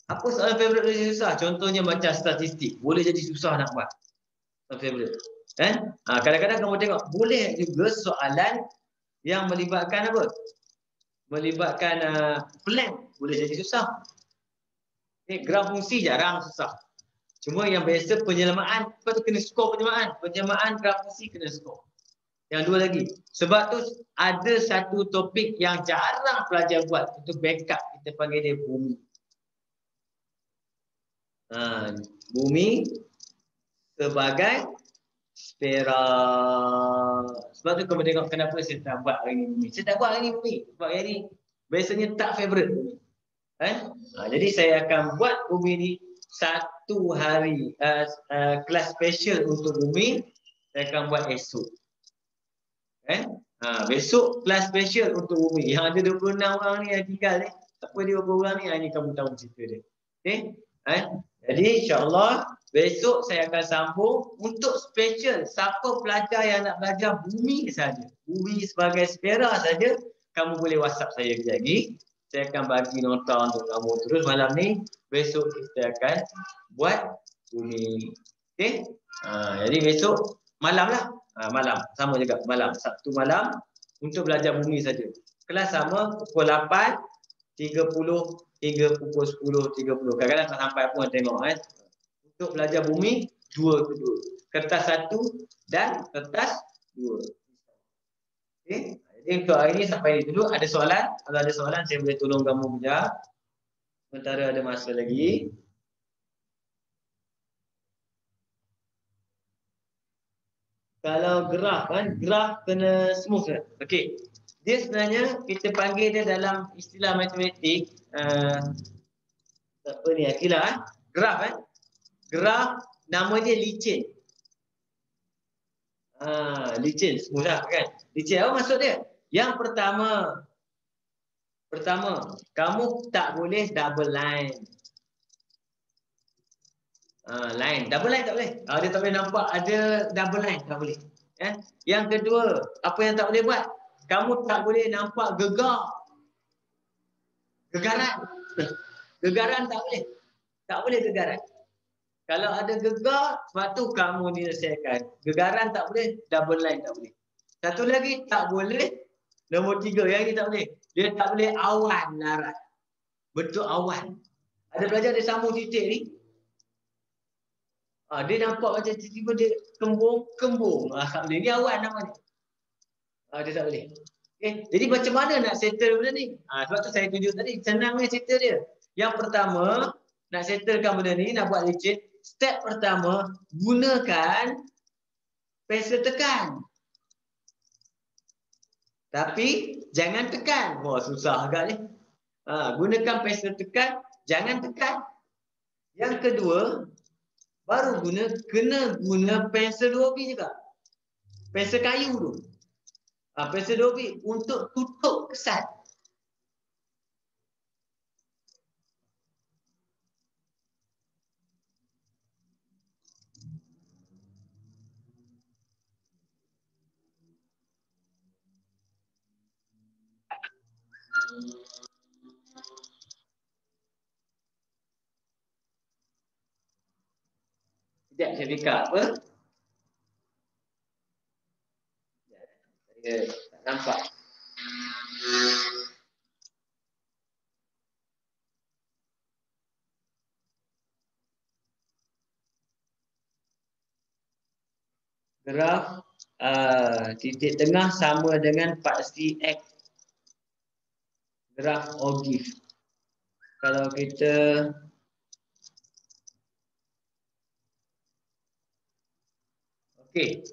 Apa soalan favorite boleh jadi susah? Contohnya macam statistik, boleh jadi susah nak buat. favorite. Kadang-kadang kamu tengok boleh juga soalan yang melibatkan apa? Melibatkan blank, boleh jadi susah. Graf fungsi jarang susah. Cuma yang biasa penjelamaan, lepas tu kena skor penjelamaan. Penjelamaan graf fungsi kena skor. Yang dua lagi. Sebab tu ada satu topik yang jarang pelajar buat. Itu backup. Kita panggil dia bumi. Bumi sebagai sfera. Sebab tu kamu tengok kenapa saya tak buat hari ni bumi. Saya tak buat hari ni bumi. Sebab hari ni biasanya tak favourite bumi. Jadi saya akan buat bumi ni satu hari kelas special untuk bumi. Saya akan buat esok. Besok kelas special untuk bumi. Yang ada 26 orang ni yang tinggal ni. Tak apa dia berapa orang ni, hanya kamu tahu cerita dia. Okay? Jadi insyaAllah besok saya akan sambung untuk special. Siapa pelajar yang nak belajar bumi saja, bumi sebagai sfera saja, kamu boleh WhatsApp saya kejap lagi. Saya akan bagi nota untuk kamu terus malam ni. Besok kita akan buat bumi. Okay? Jadi besok malam lah. Malam, sama juga malam, Sabtu malam untuk belajar bumi saja. Kelas sama pukul 8.30 hingga pukul 10.30. Kadang-kadang tak sampai pun tengok. Untuk belajar bumi, dua. Kertas 1 dan kertas 2. Okay? Jadi untuk hari ini sampai dulu. Ada soalan? Kalau ada soalan, saya boleh tolong kamu kejap. Sementara ada masa lagi. Kalau graf graf kena smooth kan? Okey. Dia sebenarnya kita panggil dia dalam istilah matematik apa ni Akilah graf graf nama dia licin. Licin smooth lah kan? Licin apa maksud dia? Yang pertama kamu tak boleh double line. Line, double line tak boleh. Dia tak boleh nampak ada double line, tak boleh. Yang kedua, apa yang tak boleh buat? Kamu tak boleh nampak gegaran. Gegaran tak boleh. Tak boleh gegaran. Kalau ada gegar, sebab tu kamu diselesaikan. Gegaran tak boleh, double line tak boleh. Satu lagi tak boleh, nombor 3, yang ini tak boleh. Dia tak boleh awan larat. Bentuk awan. Ada pelajar dia sambung titik ni. Dia nampak macam tiba-tiba dia kembung. Ini awan namanya. Dia tak boleh. Okay. Jadi macam mana nak settle benda ni? Sebab tu saya tunjuk tadi. Senangnya settle dia. Yang pertama, nak settlekan benda ni, nak buat licin. Step pertama, gunakan pensel tekan. Tapi jangan tekan. Wah, susah agak ni. Gunakan pensel tekan, jangan tekan. Yang kedua, baru kena guna pensel 2B juga. Pensel kayu tu. Pensel 2B untuk tutup kesan. Sekejap saya buka apa? Tak nampak. Graf titik tengah sama dengan paksi X. Graf Ogif. Kalau kita okey.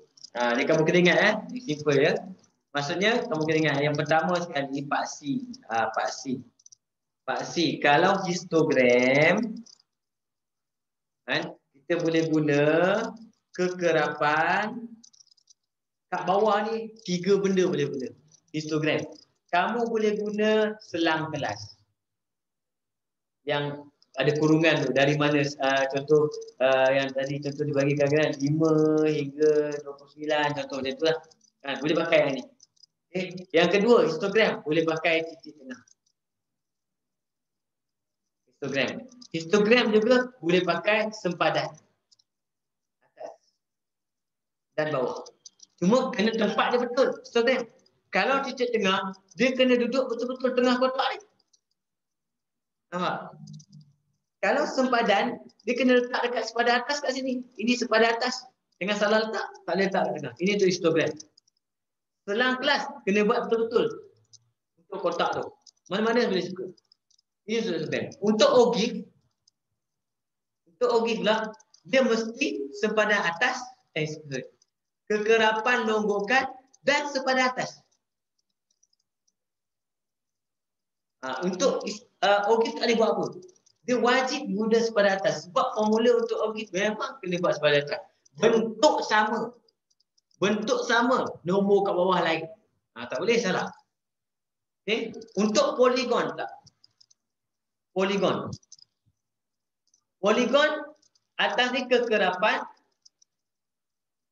Ni kamu kena ingat ni simple ya. Maksudnya kamu kena ingat yang pertama sekali paksi. Paksi. Kalau histogram kita boleh guna kekerapan kat bawah ni 3 benda boleh guna. Histogram. Kamu boleh guna selang kelas. Yang ada kurungan tu dari mana contoh yang tadi contoh dibagikan kan 5 hingga 29 contoh macam tu lah. Boleh pakai yang ni. Okay. Yang kedua histogram boleh pakai titik tengah. Histogram juga boleh pakai sempadan. Atas. dan bawah. Cuma kena tempat dia betul. Student. Kalau titik tengah, dia kena duduk betul-betul tengah kotak ni. Nampak? Kalau sempadan, dia kena letak dekat sepadan atas kat sini. Ini sepadan atas. Dengan salah letak, tak boleh letak kat tengah. Ini tu histogram. Selang kelas, kena buat betul-betul. Untuk kotak tu. Mana-mana boleh suka. Ini sudah histogram. Untuk ogif lah, dia mesti sepadan atas, kekerapan longgokan dan sepadan atas. Untuk ogif tak boleh buat apa. Dia wajib guna sepadan atas. Sebab formula untuk ogif memang kena buat sepadan atas. Bentuk sama. Bentuk sama. Nombor kat bawah lain. Tak boleh salah. Okay. Untuk poligon tak? Poligon. Poligon atas ni kekerapan.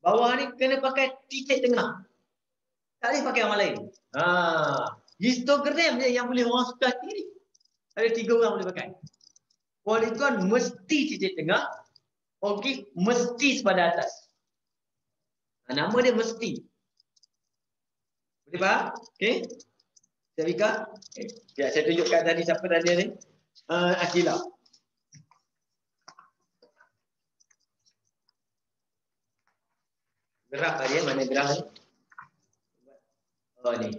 Bawah ni kena pakai titik tengah. Tak boleh pakai yang lain. Histogram je yang boleh orang suka ni. Ada 3 orang boleh pakai. Poligon mesti titik tengah. Ogif mesti sepadan atas. Nama dia mesti. Boleh faham? Okey. Syarika. Okay. Ya, saya tunjukkan tadi siapa tadi ni. Akila. Graf tadi, mana graf ni? Oh ni.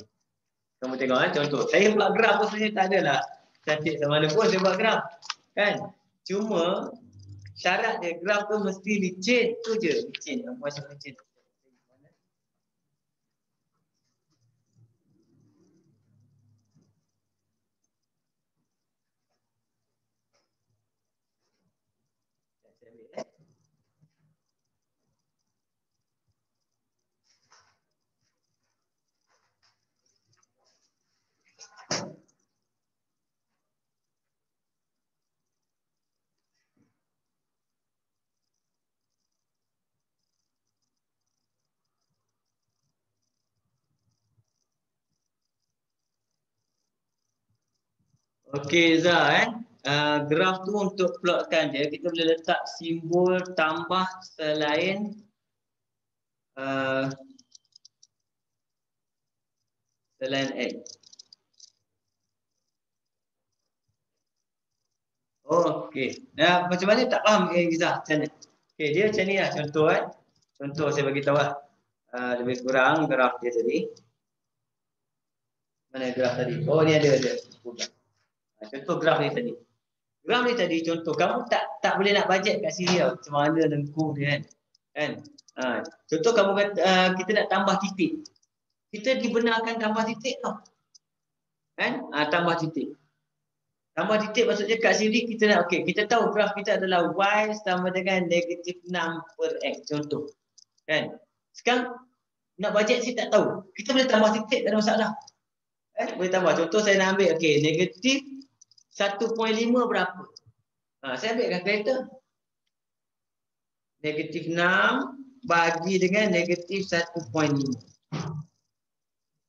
Kamu tengok contoh. Saya buat graf pun sebenarnya tak adalah cantik sama mana pun saya buat graf. Kan? Cuma syarat dia graf tu mesti licin tu je. Licin. Masuk licin. Okey Zah, graf tu untuk plotkan dia, kita boleh letak simbol tambah selain X. Oh, okey. Macam mana tak faham Zah? Macam mana? Okey, dia macam ni lah contoh Contoh saya bagi tahu lah. Lebih kurang graf dia tadi. Mana graf tadi? Oh, ni ada. Contoh graf ni tadi. Graf ni tadi contoh, kamu tak boleh nak bajet kat sini tau. Macam mana lengkung dia kan. Contoh kamu kata, kita nak tambah titik. Kita dibenarkan tambah titik tau. Kan? Tambah titik. Tambah titik maksudnya kat sini kita nak, okey, kita tahu graf kita adalah Y sama dengan negatif 6 per X. Contoh. Kan? Sekarang nak bajet saya tak tahu. Kita boleh tambah titik, tak ada masalah. Boleh tambah. Contoh saya nak ambil, okey, negatif 1.5 berapa? Saya ambil kalkulator. Negatif 6 bagi dengan negatif 1.5.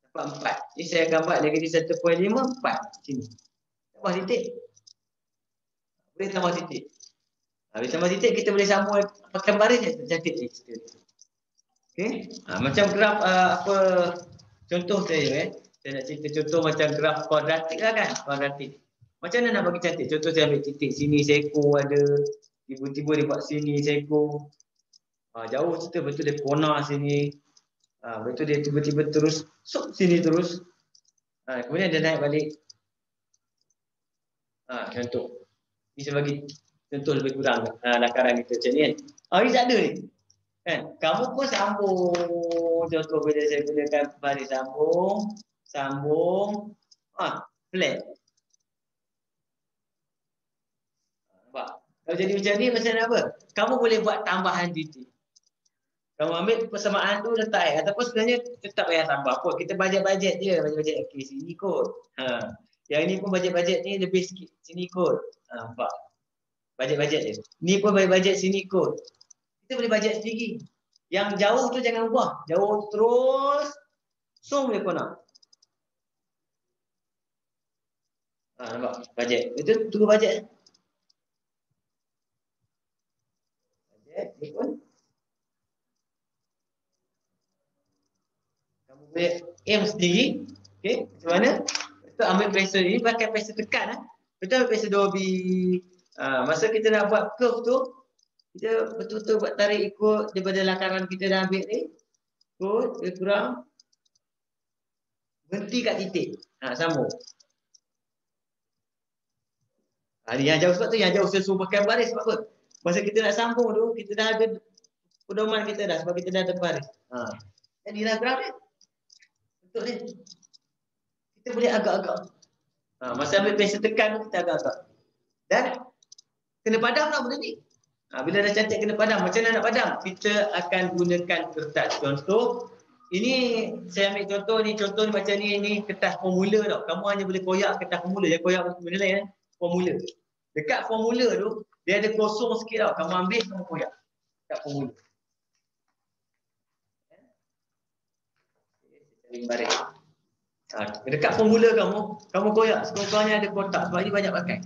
Dapat 4. Ini saya gambar negatif 1.5, 4. Sini. Tambah titik. Boleh tambah titik. Boleh tambah titik, kita boleh sambung pakai baris je. Cantik ni. Okay. Macam graf contoh saya saya nak cerita contoh macam graf kuadratik lah kan. Kuadratik. Macam mana nak bagi cantik? Contoh saya ambil titik sini seko ada. Tiba-tiba dia buat sini seko. Jauh cerita betul dia kona sini. Betul dia tiba-tiba terus sini terus. Kemudian dia naik balik. Contoh. Ini saya bagi contoh lebih kurang lakaran kita macam ni kan. Ini tak ada ni. Kan? Kamu pun sambung. Contoh bila saya gunakan baris sambung. Flat. Nampak? Kalau jadi macam ni macam apa? Kamu boleh buat tambahan titik. Kamu ambil persamaan tu letak ataupun sebenarnya tetap payah tambah pun. Kita bajet-bajet je. Bajet-bajet. Okey, sini kot. Yang ni pun bajet-bajet ni lebih sikit. Sini kot. Nampak? Bajet-bajet je. Ni pun bajet sini kot. Kita boleh bajet sendiri. Yang jauh tu jangan ubah. Jauh terus. So boleh kau nak. Nampak? Bajet. Itu tunggu bajet. Bajet ni pun. boleh aim sendiri. Okey, macam mana? Kita ambil pressure ni, pakai pressure tekan. Kita ambil pressure 2B. Masa kita nak buat curve tu, kita betul-betul buat tarik ikut daripada lakaran kita dah ambil ni. Ikut, dia kurang. Berhenti kat titik. Sambung. Ni yang jauh sebab tu, yang jauh saya suruh pakai baris sebab apa? Masa kita nak sambung tu, kita dah ada pedoman kita dah sebab kita dah ada baris. Jadilah graf ni. Betul ni. Kita boleh agak-agak. Masa ambil pressure tekan tu, kita agak-agak. Dan kena padam lah benda ni. Bila dah cantik kena padam. Macam mana nak padam? Kita akan gunakan kertas. Contoh, ini saya ambil contoh ni macam ni kertas formula tau. Kamu hanya boleh koyak kertas formula. Jangan koyak benda lain. Formula. Dekat formula tu, dia ada kosong sikit tau. Kamu ambil, kamu koyak. Dekat formula. Baris. Dekat formula kamu koyak. Sekurang-kurangnya ada kotak. Sebab ni banyak pakai.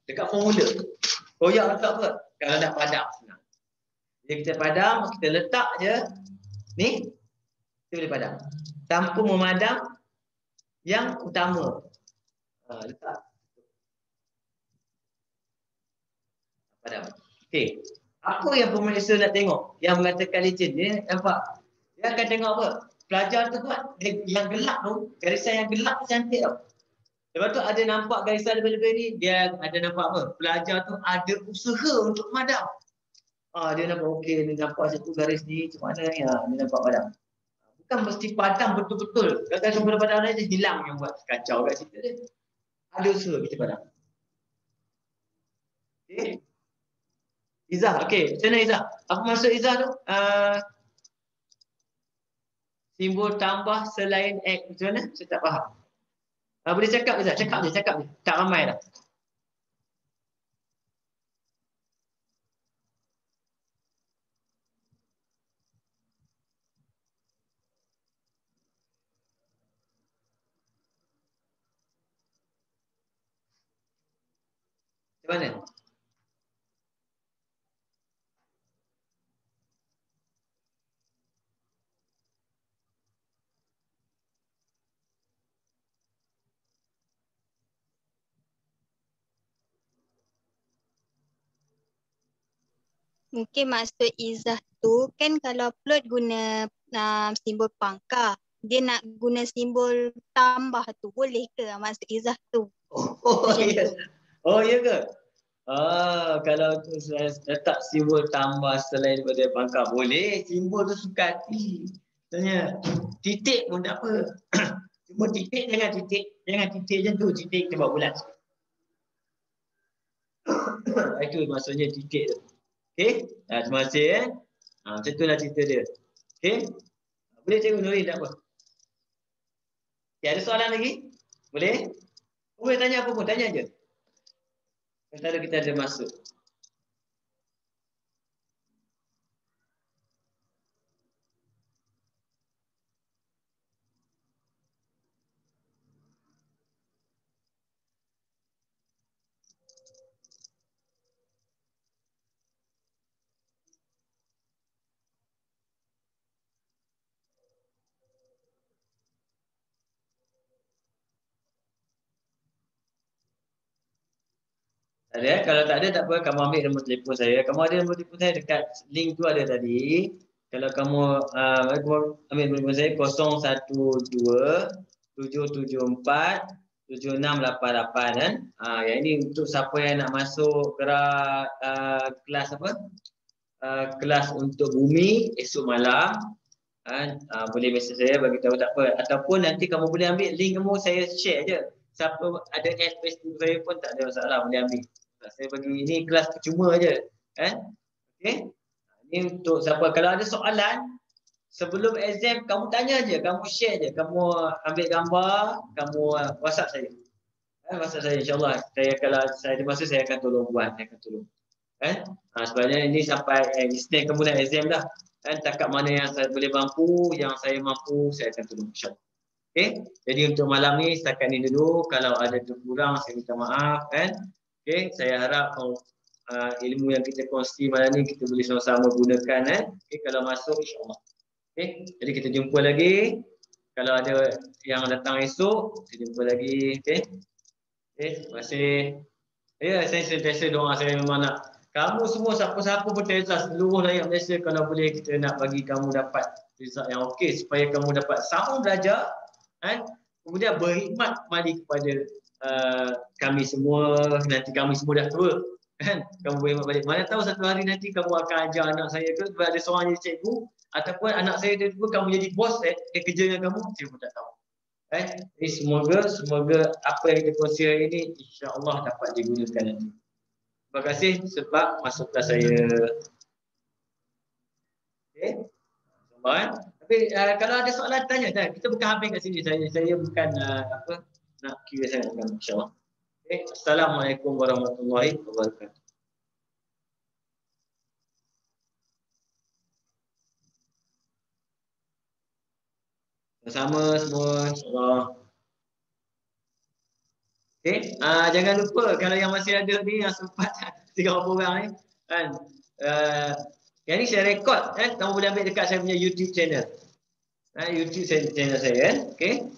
Dekat formula. Koyak letak apa? Kalau nak padam. Jadi kita padam, kita letak je. Ni, kita boleh padam. Tanpa memadam yang utama. Letak. Padam. Okey. Apa yang pemeriksa nak tengok? Yang mengatakan legend ni, nampak? Dia akan tengok apa? Pelajar tu buat yang gelap tu, garisan yang gelap tu cantik tau. Lepas tu ada nampak garisan lebih-lebih ni, dia ada nampak apa? Pelajar tu ada usaha untuk madam. Dia nampak okey, dia nampak satu garis ni, macam mana ni? Dia nampak padam. Bukan mesti padam betul-betul. Kadang-kadang bila padam ni, dia hilang yang buat kacau kat situ dia. Ada usaha kita padam. Okey. Izzah, okey. Macam mana Izzah? Apa maksud Izzah tu? Simbol tambah selain X. Macam mana? Saya tak faham. Boleh cakap Izzah? Cakap je. Tak ramai dah. Macam mana? Mungkin maksud Izzah tu kan kalau upload guna simbol pangkah. Dia nak guna simbol tambah tu. Boleh ke maksud Izzah tu? Oh ya ke? Kalau tu saya letak simbol tambah selain daripada pangkah. Boleh. Simbol tu suka hati. Tanya titik pun tak apa. Cuma titik jangan titik. Jangan titik je tu. Titik kita buat bulat. Itu maksudnya titik tu. Okey, terima kasih. Macam itulah cerita dia. Okey, boleh Cikgu Nurin, tak apa. Okay, ada soalan lagi? Boleh? Boleh tanya apa pun, tanya je. Sementara kita ada masuk. Ada, kalau tak ada tak apa, kamu ambil nombor telefon saya. Kamu ada nombor telefon saya dekat link tu ada tadi. Kalau kamu ambil nombor telefon saya 012-774-7688 kan. Yang ini untuk siapa yang nak masuk gerak kelas apa? Kelas untuk bumi esok malam. Boleh mesej saya bagi tahu tak apa. Ataupun nanti kamu boleh ambil link kamu, saya share je. Siapa ada add Facebook saya pun tak ada masalah, boleh ambil. Saya bagi ini kelas percuma je, kan? Okey. Ini untuk siapa kalau ada soalan sebelum exam kamu tanya je, kamu share je, kamu ambil gambar, kamu WhatsApp saya. WhatsApp saya insya-Allah. Saya kalau saya ada masa saya akan tolong buat, saya akan tolong. Kan? Sebenarnya ini sampai Isnin kamu dah exam dah. Kan cakap mana yang saya boleh mampu, yang saya mampu saya akan tolong insya-Allah. Okey. Jadi untuk malam ni setakat ni dulu. Kalau ada kurang saya minta maaf kan. Okey, saya harap ilmu yang kita kongsi malam ni kita boleh sama-sama gunakan Okey, kalau masuk insya-Allah. Okay. Jadi kita jumpa lagi. Kalau ada yang datang esok, kita jumpa lagi. Okay. Okay. Terima kasih. Ya, saya sentiasa doa saya memang nak kamu semua siapa-siapa pun Teza seluruh rakyat Malaysia kalau boleh kita nak bagi kamu dapat result yang okey supaya kamu dapat sama belajar kan, kemudian berkhidmat kembali kepada kami semua nanti kami semua dah tua kan, kamu berkhidmat balik. Mana tahu satu hari nanti kamu akan ajar anak saya ke, sebab ada seorang jadi cikgu ataupun anak saya dia tua kamu jadi bos dia kerja dengan kamu, saya pun tak tahu. Jadi semoga apa yang kita kongsi hari ini insya-Allah dapat digunakan nanti. Terima kasih sebab masuk kelas saya. Okey. Soalan. Tapi kalau ada soalan tanya dah. Kita bukan habis kat sini. Saya bukan nak kira sangat kan insya-Allah. Okey. Assalamualaikum warahmatullahi wabarakatuh. Sama semua insya-Allah. Okey, jangan lupa kalau yang masih ada ni yang sempat 30 orang ni kan. Yang ni saya rekod kan, kamu boleh ambil dekat saya punya YouTube channel. YouTube channel saya kan. Okey.